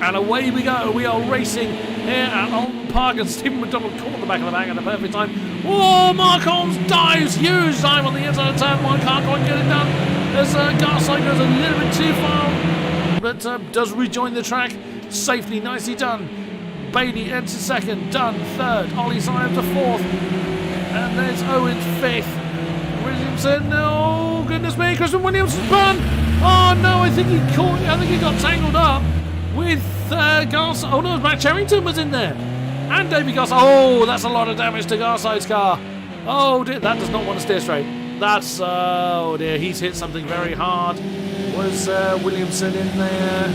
And away we go. We are racing here at Oulton Park, and Stephen McDonald caught the back of the bag at the perfect time. Whoa, Mark Holmes dives. Huge dive on the inside of the turn. One can't quite get it done. As Garside goes a little bit too far, but does rejoin the track safely. Nicely done. Bailey enters second. Dunn third. Ollie Symes to fourth. And there's Owen fifth. Williamson, oh goodness me, Christian Williams spun. Oh no, I think he got tangled up with Garside. Oh no, Matt Charrington was in there. And David Garside. Oh, that's a lot of damage to Garside's car. Oh dear, that does not want to steer straight. That's, oh dear, he's hit something very hard. Was Williamson in there?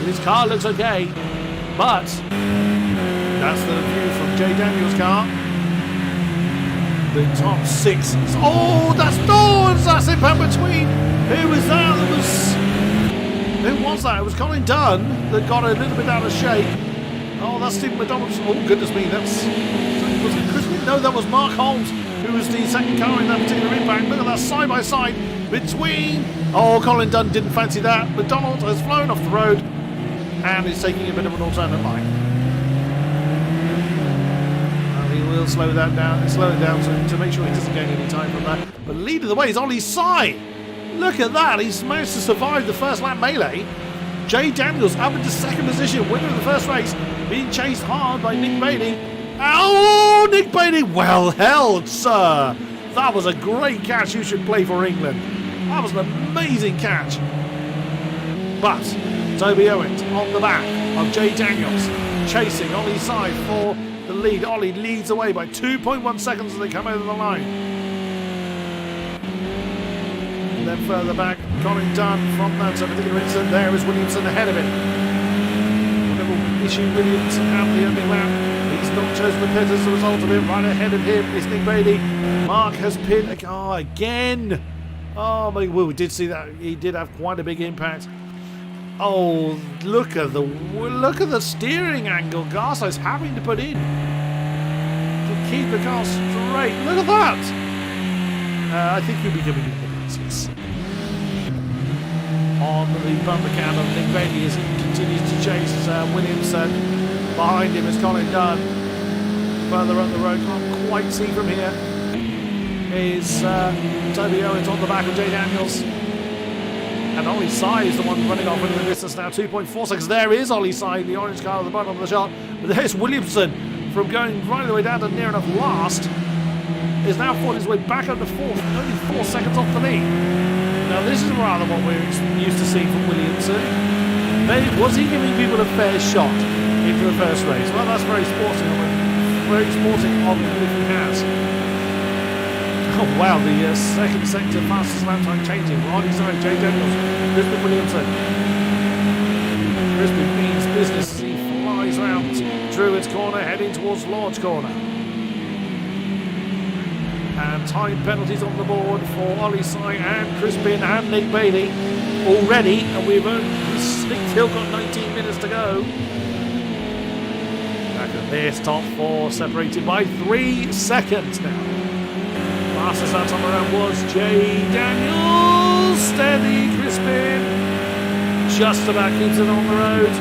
His car looks okay, but that's the view from Jay Daniels' car. The top 6. Oh, that's impact between. Who was that? Who was that? It was Colin Dunn that got a little bit out of shape. Oh, that's Stephen McDonald's. Oh, goodness me. Was it Crispin? No, that was Mark Holmes, who was the second car in that particular impact. Look at that side by side between. Oh, Colin Dunn didn't fancy that. McDonald has flown off the road and is taking a bit of an alternate line. And he will slow it down to make sure he doesn't gain any time from that. But lead of the way is Ollie Sy. Look at that. He's managed to survive the first lap melee. Jay Daniels up into second position, winner of the first race, being chased hard by Nick Bailey. Oh, Nick Bailey, well held, sir. That was a great catch. You should play for England. That was an amazing catch. But Toby Owens on the back of Jay Daniels, chasing Ollie Sy for the lead. Ollie leads away by 2.1 seconds as they come over the line. And then further back, Colin Dunn from that particular incident. There is Williamson ahead of him. Whatever issue Williamson had the opening lap, he's not chosen the pit as a result of it. Right ahead of him is Nick Bailey. Mark has pinned a car again. Oh my, well, we did see that. He did have quite a big impact. Oh, look at the steering angle Garcia's having to put in to keep the car straight. Look at that. I think he'll be giving it the pieces. On the bumper cam of Nick Bailey as he continues to chase Williamson. Behind him is Colin Dunn. Further up the road, can't quite see from here, is Toby Owens on the back of Jay Daniels. And Ollie Sy is the one running off into the distance now, 2.4 seconds. There is Ollie Sy, the orange car at the bottom of the shot. But there's Williamson from going right the way down to near enough last. Is now fought his way back up to fourth, only 4 seconds off the lead. Now this is rather what we're used to seeing from Williamson. Was he giving people a fair shot into the first race? Well, that's very sporting of him if he has. Oh wow, the second sector fastest lap time changing. Ronnie Sy, Jay Daniels, Crispin Williamson. Crispin means business as he flies round Druids corner, heading towards Lord's corner. And time penalties on the board for Ollie Sy and Crispin and Nick Bailey already, and we've still got 19 minutes to go. Back at this, top four separated by 3 seconds now. Fastest that time around was Jay Daniels. Steady, Crispin. Just about keeps it on the road.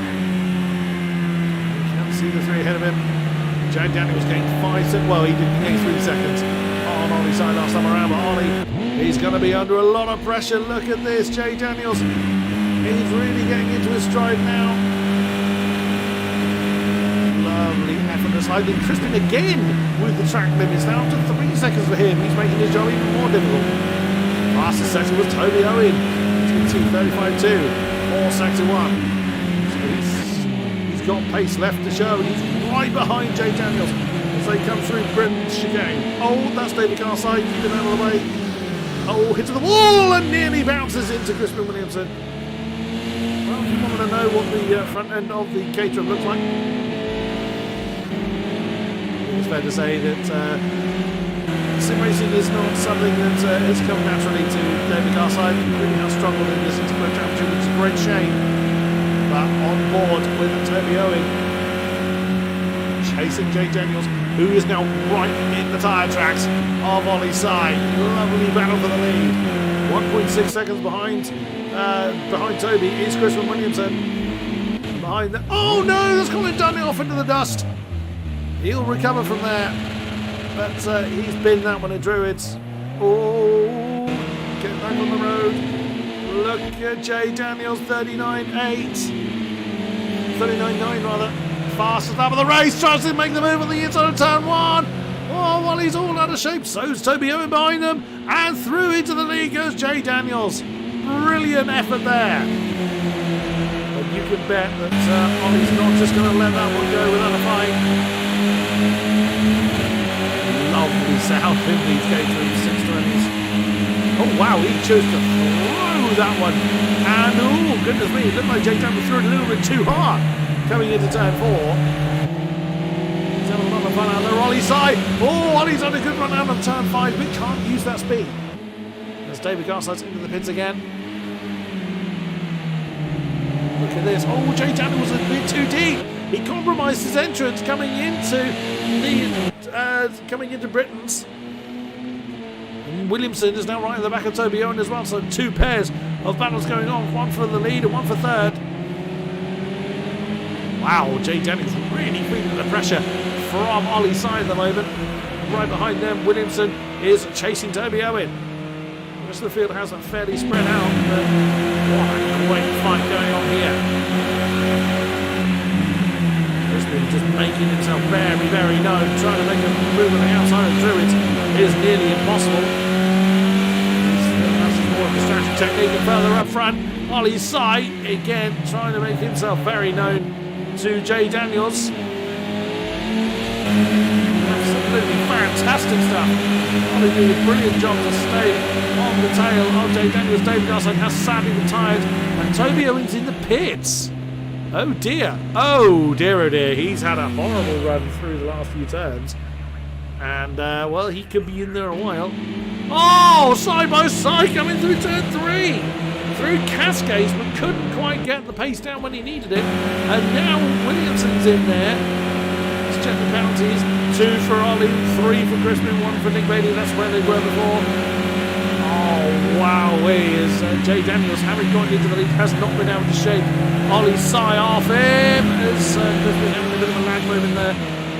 You can't see the 3 ahead of him. Jay Daniels gained 5 seconds. Well, he didn't gain 3 seconds on Ollie's side last time around, but Ollie, he's going to be under a lot of pressure. Look at this, Jay Daniels. He's really getting into his stride now. Lovely effortless sliding. Crispin again with the track limits now up to 3 seconds for him. He's making his job even more difficult. Fastest sector was Toby Owen. He's been 2:35.2 for sector 1. So he's got pace left to show. He's right behind Jay Daniels as they come through Britain's chicane. Oh, that's David Garside keeping out of the way. Oh, hit to the wall and nearly bounces into Crispin Williamson. Well, if you wanted to know what the front end of the Caterham looks like, it's fair to say that sim racing is not something that has come naturally to David Garside. He really has struggled in this Interpro Championship, which is a great shame. But on board with Toby Owen, chasing Jay Daniels, who is now right in the tyre tracks of Ollie Sy. Lovely battle for the lead. 1.6 seconds behind Toby is Crispin Williamson. Behind the, oh no, that's Colin Dunn off into the dust. He'll recover from there, but he's been that one at Druids. Oh, get back on the road. Look at Jay Daniels, 39.8. 39.9 rather. Fastest lap of the race, tries to make the move on the inside of turn 1. Oh, well, he's all out of shape. So's Toby Owen behind them. And through into the lead goes Jay Daniels. Brilliant effort there. But you can bet that Ollie's not just going to let that one go without a fight. Lovely sound in these Caterham 620s. Oh, wow, he chose to throw that one. And, oh, goodness me, it looked like Jay Daniels threw it a little bit too hard. Coming into turn 4. He's having a lot of fun out there. Ollie Sy. Oh, Ollie's had a good run out of turn 5. We can't use that speed. As David Garside's into the pits again. Look at this. Oh, Jay Daniels was a bit too deep. He compromised his entrance coming into Britain's. And Williamson is now right at the back of Toby Owen as well. So 2 pairs of battles going on. One for the lead and one for third. Wow, Jay Daniels really feeling the pressure from Ollie's side at the moment. Right behind them, Williamson is chasing Toby Owen. The rest of the field has that fairly spread out, but what a great fight going on here. Crispin just making himself very, very known, trying to make a move on the outside of Druids is nearly impossible. That's more of a distraction technique, and further up front, Ollie's side again trying to make himself very known to Jay Daniels. Absolutely fantastic stuff. Ollie doing a brilliant job to stay on the tail of Jay Daniels. David Garson has sadly retired, and Toby Owens in the pits. Oh dear. Oh dear, oh dear. He's had a horrible run through the last few turns. And, well, he could be in there a while. Oh, side by side coming through turn 3. Through Cascades, but couldn't quite get the pace down when he needed it. And now Williamson's in there. Let's check the penalties. 2 for Ollie, 3 for Crispin, 1 for Nick Bailey. That's where they were before. Oh, wow. As Jay Daniels, having gone into the lead, has not been able to shake Ollie's sigh off him. As Crispin having a bit of a lag moment there.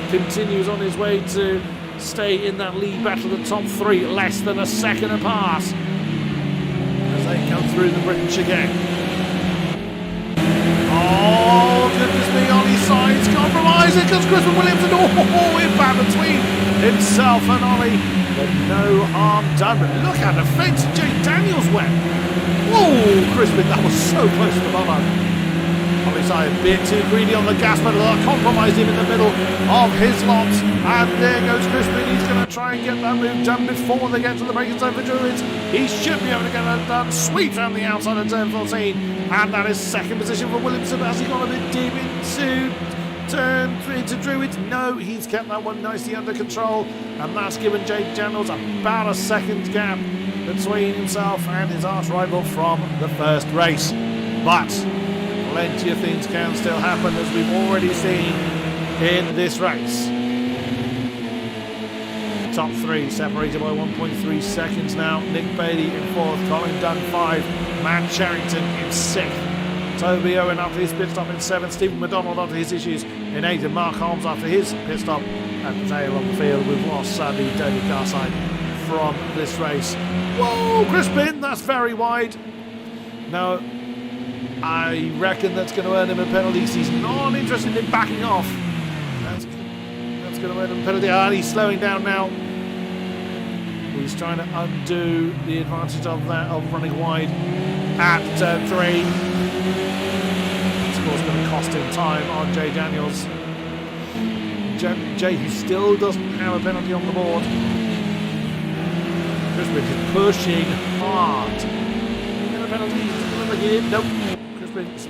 Continues on his way to stay in that lead battle of the top 3, less than a second apart. As they come through the Britain chicane. Oh, goodness me, Ollie's side's compromising because Crispin Williamson, in back between himself and Ollie. But no harm done. But look at the fence Jay Daniels went. Whoa, Crispin, that was so close to the bummer. Ollie's side a bit too greedy on the gas pedal. Compromised him in the middle of his lot. And there goes Crispin. He's going to try and get that move done before they get to the braking zone for Druids. He should be able to get that done. Sweeps around the outside of turn 14. And that is second position for Williamson as he got a bit deep into Druids. No, he's kept that one nicely under control. And that's given Jay Daniels about a second gap between himself and his arch rival from the first race. But plenty of things can still happen, as we've already seen in this race. Top 3 separated by 1.3 seconds now. Nick Bailey in 4th, Colin Dunn 5, Matt Sherrington in 6th, Toby Owen after his pit stop in 7th, Stephen McDonald after his issues in 8th, and Mark Holmes after his pit stop at the tail of the field. We've lost sadly David Garside from this race. Whoa, Crispin, that's very wide. Now, I reckon that's going to earn him a penalty. He's not interested in backing off. That's going to earn him a penalty. And he's slowing down now. He's trying to undo the advantage of that, of running wide at turn 3. Of course, going to cost him time on Jay Daniels. Jay, who still doesn't have a penalty on the board. Crispin is pushing hard. Get a penalty. Nope.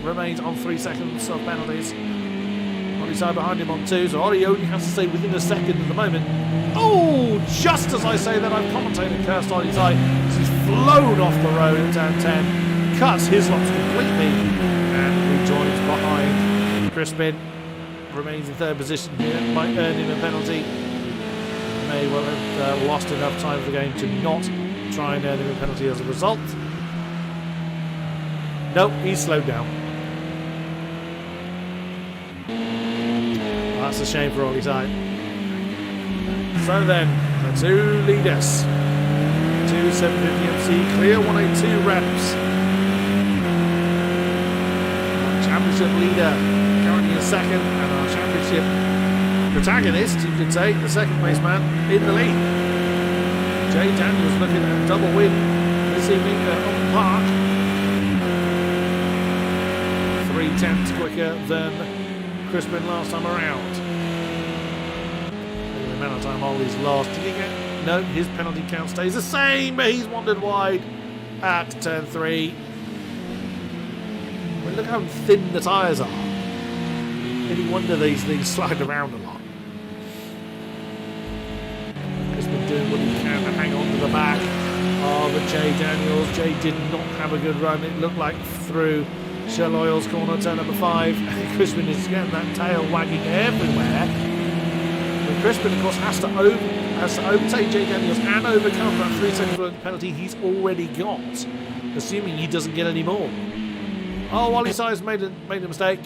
Remains on 3 seconds of penalties. Ollie's side behind him on 2, so Ollie only has to stay within a second at the moment. Oh, just as I say that, I've commentated cursed Ollie's side. He's flown off the road at turn 10, cuts his lots completely, and rejoins behind Crispin. Remains in 3rd position here, might earn him a penalty. May well have lost enough time of the game to not try and earn him a penalty as a result. Nope, he's slowed down. That's a shame for Ollie's side. So then, the 2 leaders. 2 750 MC, clear 182 reps. Our championship leader currently in 2nd, and our championship protagonist, you could say, the 2nd place man, in the lead. Jay Daniels looking at a double win this evening at Oulton Park. 3/10 quicker than Crispin last time around. The amount of time Ollie's lost. Did he get? No, his penalty count stays the same, but he's wandered wide at turn 3. Well, look how thin the tyres are. Any wonder these things slide around a lot. Crispin doing what he can to hang on to the back of Jay Daniels. Jay did not have a good run. It looked like through Shell Oil's corner, turn number 5. Crispin is getting that tail wagging everywhere. But Crispin, of course, has to overtake Jay Daniels and overcome that 3 second penalty he's already got, assuming he doesn't get any more. Oh, Wally Size made a mistake.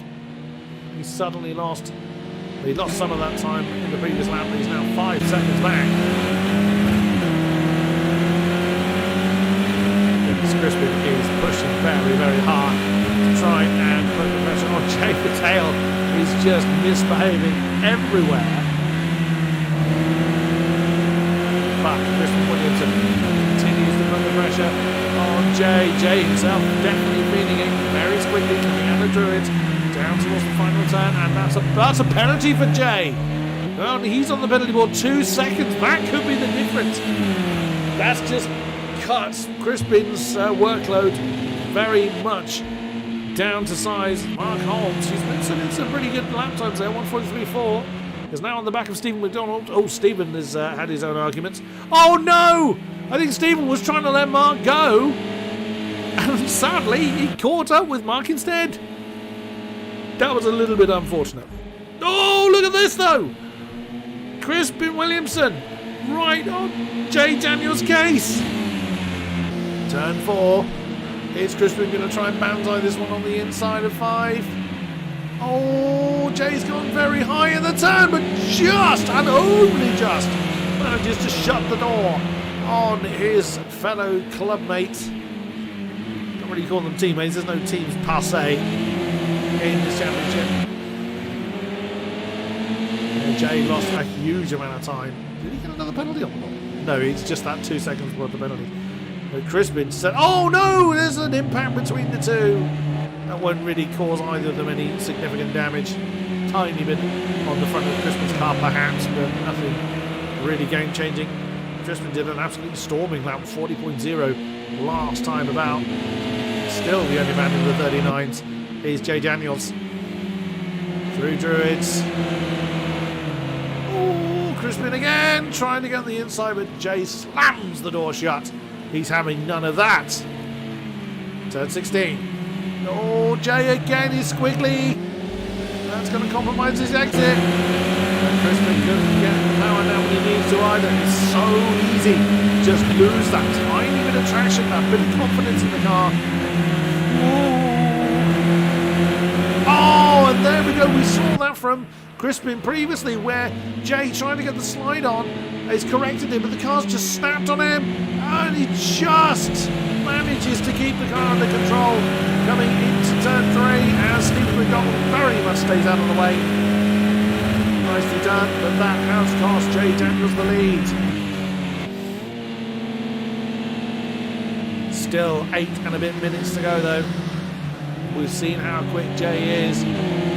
He suddenly lost. He lost some of that time in the previous lap, but he's now 5 seconds back. Crispin is pushing very, very hard to try and put the pressure on Jay. The tail is just misbehaving everywhere. But Crispin Williamson continues to put the pressure on Jay. Jay himself definitely feeling it very quickly, coming out of the Druids down towards the final turn, and that's a penalty for Jay. Well, he's on the penalty board 2 seconds. That could be the difference. That's just cuts Crispin's workload very much down to size. Mark Holmes, he's been sending some pretty good lap times there, 1:43.4. Is now on the back of Stephen McDonald. Oh, Stephen has had his own arguments. Oh no! I think Stephen was trying to let Mark go, and sadly he caught up with Mark instead. That was a little bit unfortunate. Oh, look at this though! Crispin Williamson right on Jay Daniels' case. Turn 4. Is Crispin going to try and banzai this one on the inside of 5? Oh, Jay's gone very high in the turn, but just, and only just, manages to shut the door on his fellow clubmate. Don't really call them teammates, there's no teams per se in this championship. And Jay lost a huge amount of time. Did he get another penalty on the ball? No, it's just that 2 seconds worth of penalty. But Crispin said, oh no, there's an impact between the two. That won't really cause either of them any significant damage. Tiny bit on the front of Crispin's car perhaps, but nothing really game-changing. Crispin did an absolutely storming lap, 40.0 last time about. Still the only man in the 39s is Jay Daniels. Through Druids. Oh, Crispin again, trying to get on the inside, but Jay slams the door shut. He's having none of that. Turn 16. Oh, Jay again is squiggly. That's going to compromise his exit. And Crispin couldn't get the power down when he needs to either. It's so easy. Just lose that tiny bit of traction, that bit of confidence in the car. Oh, and there we go. We saw that from Crispin previously, where Jay trying to get the slide on has corrected him, but the car's just snapped on him, and he just manages to keep the car under control coming into turn 3 as Stephen McDonald very much stays out of the way. Nicely done, but that has cost Jay Daniels the lead. Still 8 and a bit minutes to go though. We've seen how quick Jay is.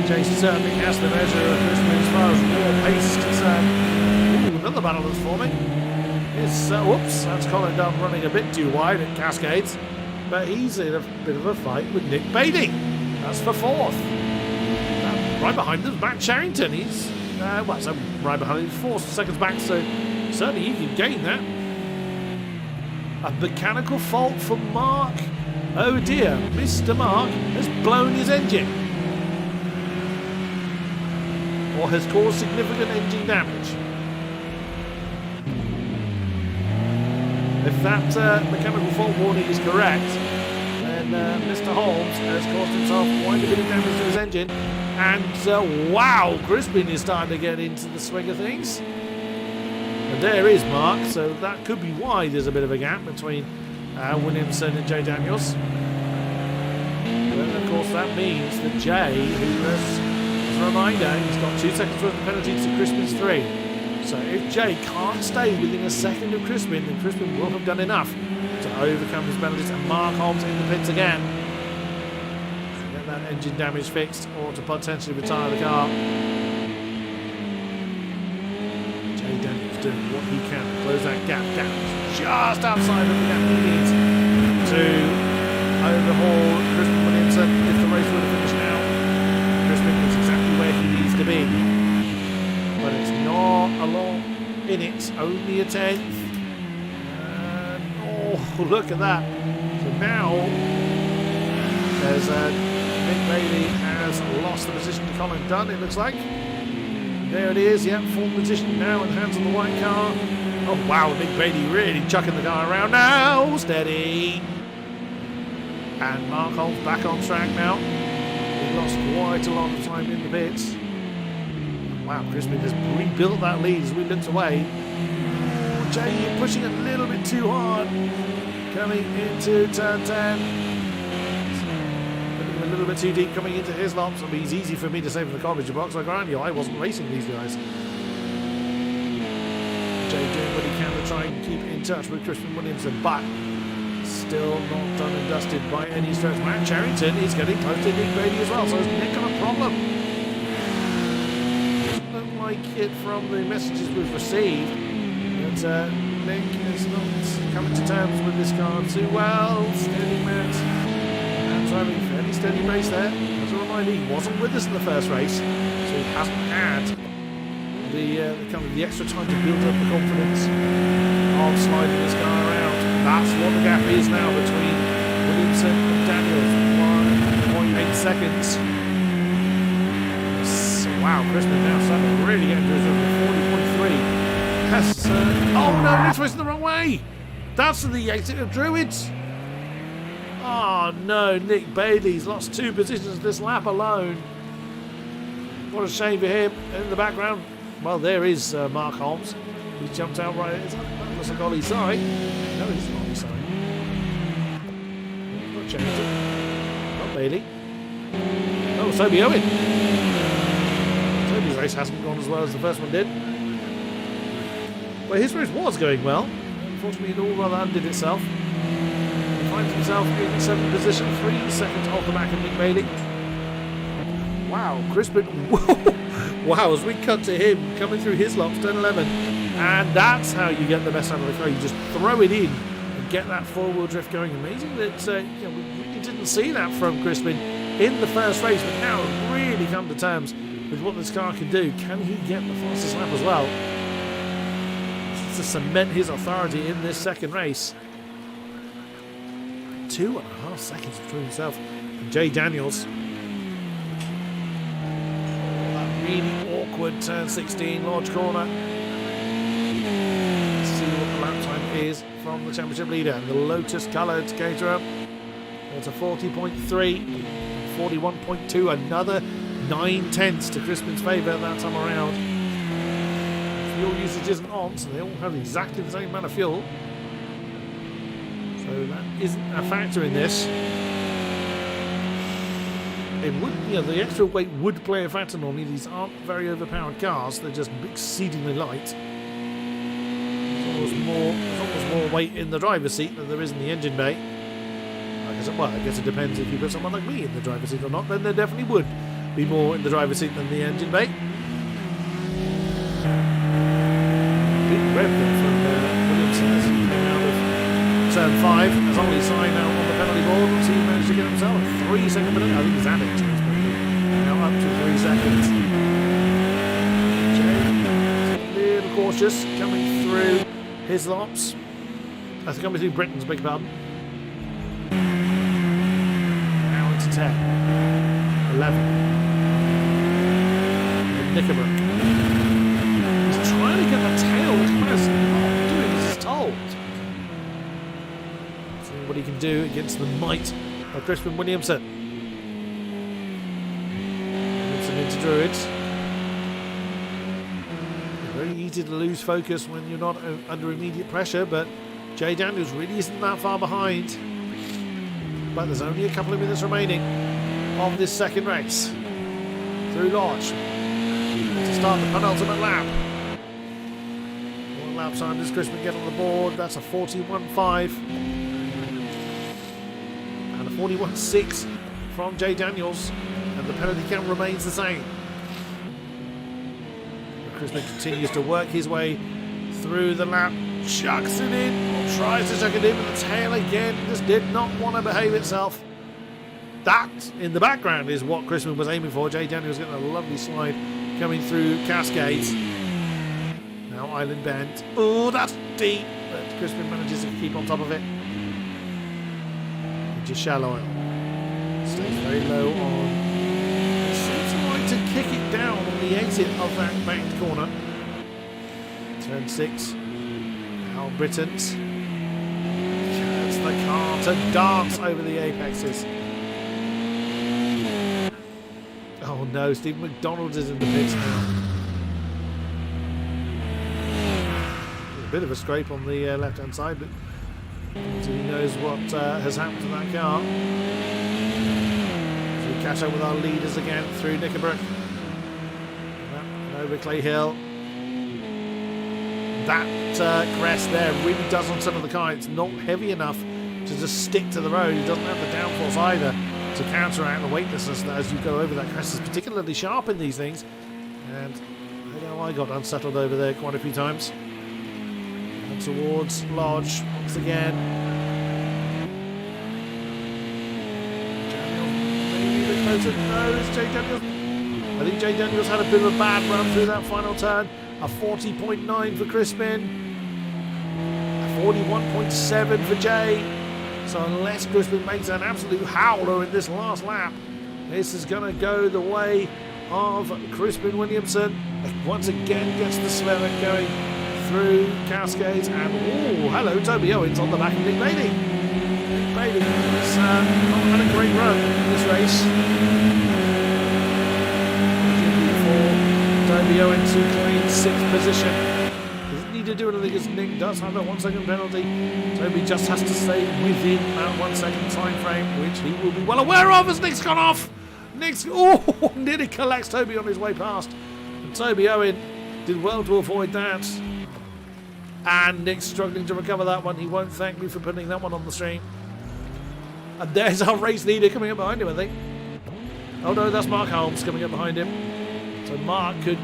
Jay certainly has the measure of Crispin as far as raw pace is concerned. Ooh, another battle that's forming. It's, whoops, that's Colin Dunn running a bit too wide at Cascades. But he's in a bit of a fight with Nick Beatty. That's for 4th. Right behind him is Matt Charrington. He's, so right behind him, 4 seconds back, so certainly he can gain that. A mechanical fault for Mark. Oh dear, Mr. Mark has blown his engine. Or has caused significant engine damage. If that mechanical fault warning is correct, then Mr. Holmes has caused himself quite a bit of damage to his engine. And wow, Crispin is starting to get into the swing of things. And there is Mark, so that could be why there's a bit of a gap between Williamson and Jay Daniels. But of course that means that Jay, who has, as a reminder, he's got 2 seconds worth of penalty to Crispin's 3. So if Jay can't stay within a second of Crispin, then Crispin will have done enough to overcome his penalties, and Mark Holmes in the pits again to get that engine damage fixed or to potentially retire the car. Jay Daniels doing what he can to close that gap down just outside of the gap he needs to overhaul Crispin Williamson if the race were to finish now. Crispin is exactly where he needs to be. But it's not a long in it, only a 10th. Oh, look at that. So now there's Nick Bailey has lost the position to Colin Dunn, it looks like. There it is, yep, full position now and hands on the white car. Oh wow, Nick Bailey really chucking the car around now. Steady. And Mark Holmes back on track now. He lost quite a lot of time in the pits. Wow, Crispin has rebuilt that lead as we looked away. Oh, Jay, you're pushing a little bit too hard. Coming into turn 10. A little bit too deep coming into his laps. I mean, it's easy for me to say from the commentary box. I grant you, I wasn't racing these guys. Jay doing what he can to try and keep in touch with Crispin Williamson, but still not done and dusted by any stretch. Matt Charrington is getting close to Nick Bailey as well, so has Nick got a problem? Doesn't look like it from the messages we've received, but Nick is not coming to terms with this car too well. Steady Matt, and driving a fairly steady pace there. As a reminder, he wasn't with us in the first race, so he hasn't had the extra time to build up the confidence of sliding this car around. That's what the gap is now between Williamson and Daniels. 1.8 seconds. So, wow, Crispin now starting to really get into his room with 40.3. Yes, oh no, Nick's racing the wrong way. That's the exit of Druids. Oh no, Nick Bailey's lost 2 positions this lap alone. What a shame for him. In the background, well, there is Mark Holmes. He's jumped out right. That looks like Ollie's side. No, it's not Ollie's side. Not Charrington. Not Bailey. Oh, Toby Owen. Toby's race hasn't gone as well as the first one did. Well, his race was going well. Unfortunately, it all rather undid itself. He finds himself in 7th position, 3 seconds off the back of Nick Bailey. Wow, Crispin. Wow, as we cut to him coming through his laps, turn 11. And that's how you get the best out of the car. You just throw it in and get that four-wheel drift going. Amazing that we really didn't see that from Crispin in the first race, but now really come to terms with what this car can do. Can he get the fastest lap as well? To cement his authority in this second race. 2.5 seconds between himself and Jay Daniels. That really awkward turn 16 large corner. Let's see what the lap time is from the championship leader. And the Lotus coloured caterer. It's a 40.3, 41.2, another 9/10 to Crispin's favour that time around. Fuel usage isn't on, so they all have exactly the same amount of fuel. So that isn't a factor in this. It would, the extra weight would play a factor normally. These aren't very overpowered cars; they're just exceedingly light. There's almost more weight in the driver's seat than there is in the engine bay. I guess it depends if you put someone like me in the driver's seat or not. Then there definitely would be more in the driver's seat than the engine bay. Rev from Williamson as he came out of turn 5. As Ollie's sign now on the penalty board, so he managed to get himself a 3-second penalty. I think he's added to his penalty. Now up to 3 seconds. Jay a little cautious coming through his laps. I think coming through Britain's, beg your pardon. Now into 10. 11. And Knickerbrook. Trying to get the tail, which Chris not doing as he's told. See what he can do against the might of Crispin Williamson. Williamson into Druids. Very easy to lose focus when you're not under immediate pressure, but Jay Daniels really isn't that far behind. But there's only a couple of minutes remaining of this second race. Through Lodge to start the penultimate lap. Lap time does Crispin get on the board? That's a 41.5 and a 41.6 from Jay Daniels, and the penalty count remains the same. Crispin continues to work his way through the lap, chucks it in, or tries to chuck it in, but the tail again just did not want to behave itself. That in the background is what Crispin was aiming for. Jay Daniels getting a lovely slide coming through Cascades. Now Island Bend. Oh, that's deep. But Crispin manages to keep on top of it. Into shallow oil. Stays very low on. It seems like to kick it down on the exit of that banked corner. Turn 6. Now Britons. Gets the car to dance over the apexes. Oh no, Stephen McDonald is in the pits now. A bit of a scrape on the left-hand side, but he knows what has happened to that car. So we catch up with our leaders again through Knickebrook. And over Clay Hill. That crest there really does on some of the car. It's not heavy enough to just stick to the road. It doesn't have the downforce either to counteract the weightlessness that as you go over that crest is particularly sharp in these things. And I know I got unsettled over there quite a few times. And towards Lodge once again. Daniels maybe a bit closer. No, it's Jay Daniels. I think Jay Daniels had a bit of a bad run through that final turn. A 40.9 for Crispin. A 41.7 for Jay. So unless Crispin makes an absolute howler in this last lap, this is going to go the way of Crispin Williamson. Once again gets the Slemmet going through Cascades. And oh, hello, Toby Owens on the back of Nick Bailey. Nick Bailey has not had a great run in this race. Toby Owens who claims 6th position. Doesn't need to do anything as Nick does have a 1 second penalty. Toby just has to stay within that 1 second time frame, which he will be well aware of as Nick's gone off. Nick's nearly collects Toby on his way past. And Toby Owen did well to avoid that. And Nick's struggling to recover that one. He won't thank me for putting that one on the stream. And there's our race leader coming up behind him, I think. Oh no, that's Mark Holmes coming up behind him. So Mark could,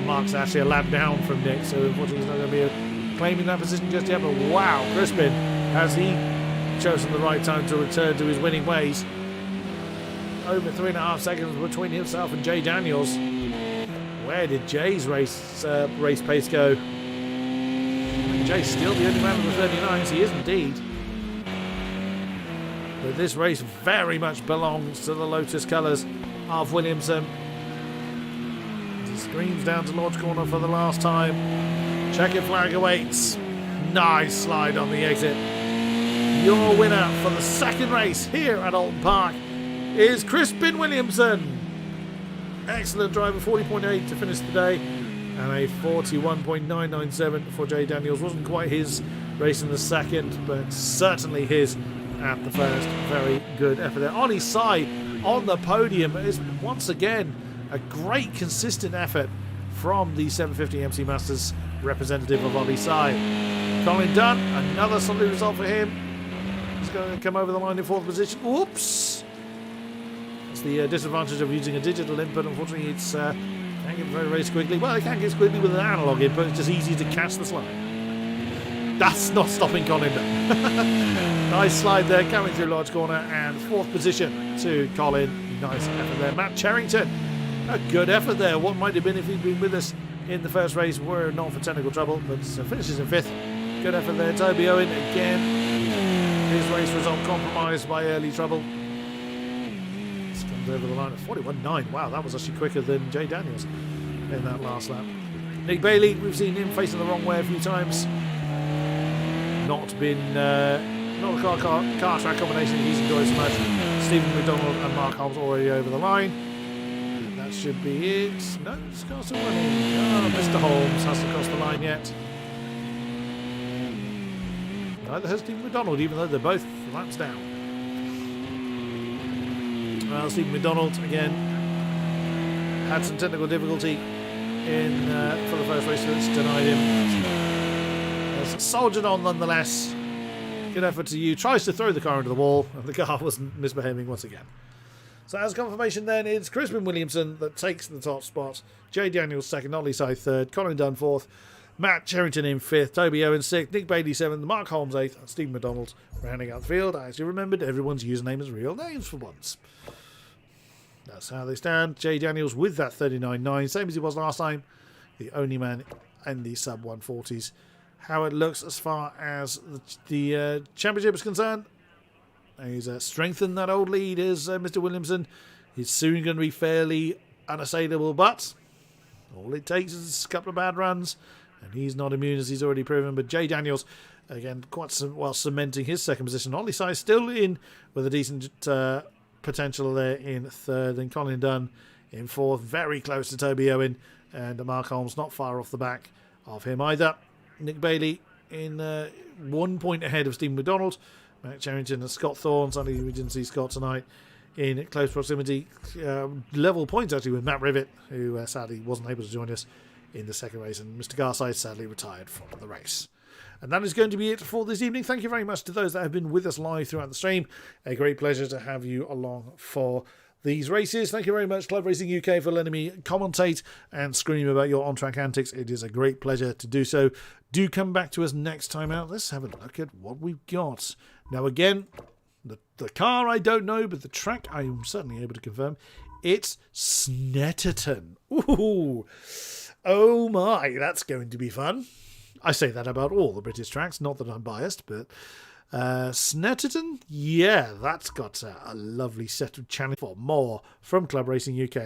Mark's actually a lap down from Nick, so unfortunately he's not going to be claiming that position just yet. But wow, Crispin, has he chosen the right time to return to his winning ways? Over 3.5 seconds between himself and Jay Daniels. Where did Jay's race pace go? Jay's still the only man of the 39s, he is indeed. But this race very much belongs to the Lotus colours of Williamson. Screams down to Lodge Corner for the last time. Checkered flag awaits. Nice slide on the exit. Your winner for the second race here at Oulton Park is Crispin Williamson. Excellent driver, 40.8 to finish the day. And a 41.997 for Jay Daniels. Wasn't quite his race in the second, but certainly his at the first. Very good effort there. Ollie Sai on the podium is once again a great consistent effort from the 750 MC Masters representative of Ollie Sai. Colin Dunn, another solid result for him. He's going to come over the line in 4th position. Oops! That's the disadvantage of using a digital input. Unfortunately, it's can't get very, very squiggly. Well, it can get squiggly with an analog input. It's just easy to catch the slide. That's not stopping Colin Dunn. Nice slide there, coming through Lodge Corner, and 4th position to Colin. Nice effort there. Matt Cherrington. A good effort there. What might have been if he'd been with us in the first race were not for technical trouble, but finishes in 5th. Good effort there. Toby Owen again. His race result compromised by early trouble. This comes over the line at 41.9. Wow, that was actually quicker than Jay Daniels in that last lap. Nick Bailey, we've seen him facing the wrong way a few times. Not a car track combination he's enjoyed so much. Stephen McDonald and Mark Holmes already over the line. Should be it. No, it's got some running. Oh, Mr. Holmes hasn't crossed the line yet. Neither has Stephen McDonald, even though they're both laps down. Well, Stephen McDonald, again, had some technical difficulty in for the first race, which denied him. Has soldiered on nonetheless. Good effort to you. Tries to throw the car into the wall, and the car wasn't misbehaving once again. So as confirmation then, it's Crispin Williamson that takes the top spot. Jay Daniels 2nd, Ollie Sai 3rd, Colin Dunn 4th, Matt Cherrington in 5th, Toby Owen 6th, Nick Bailey 7th, Mark Holmes 8th, and Steve McDonald rounding out the field. I actually remembered everyone's username as real names for once. That's how they stand. Jay Daniels with that 39.9, same as he was last time. The only man in the sub-140s. How it looks as far as the championship is concerned. He's strengthened that old lead, is Mr. Williamson. He's soon going to be fairly unassailable, but all it takes is a couple of bad runs, and he's not immune, as he's already proven. But Jay Daniels, again, quite well cementing his second position. Ollie Sy still in with a decent potential there in third. Then Colin Dunn in fourth, very close to Toby Owen. And Mark Holmes not far off the back of him either. Nick Bailey in 1 point ahead of Stephen McDonald. Matt Charrington and Scott Thorne. Sadly, we didn't see Scott tonight in close proximity. Level points actually with Matt Rivet, who sadly wasn't able to join us in the second race. And Mr. Garside sadly retired from the race. And that is going to be it for this evening. Thank you very much to those that have been with us live throughout the stream. A great pleasure to have you along for these races. Thank you very much, Club Racing UK, for letting me commentate and scream about your on-track antics. It is a great pleasure to do so. Do come back to us next time out. Let's have a look at what we've got. Now, again, the car I don't know, but the track I am certainly able to confirm. It's Snetterton. Ooh. Oh my, that's going to be fun. I say that about all the British tracks, not that I'm biased, but Snetterton, yeah, that's got a lovely set of challenge for more from Club Racing UK.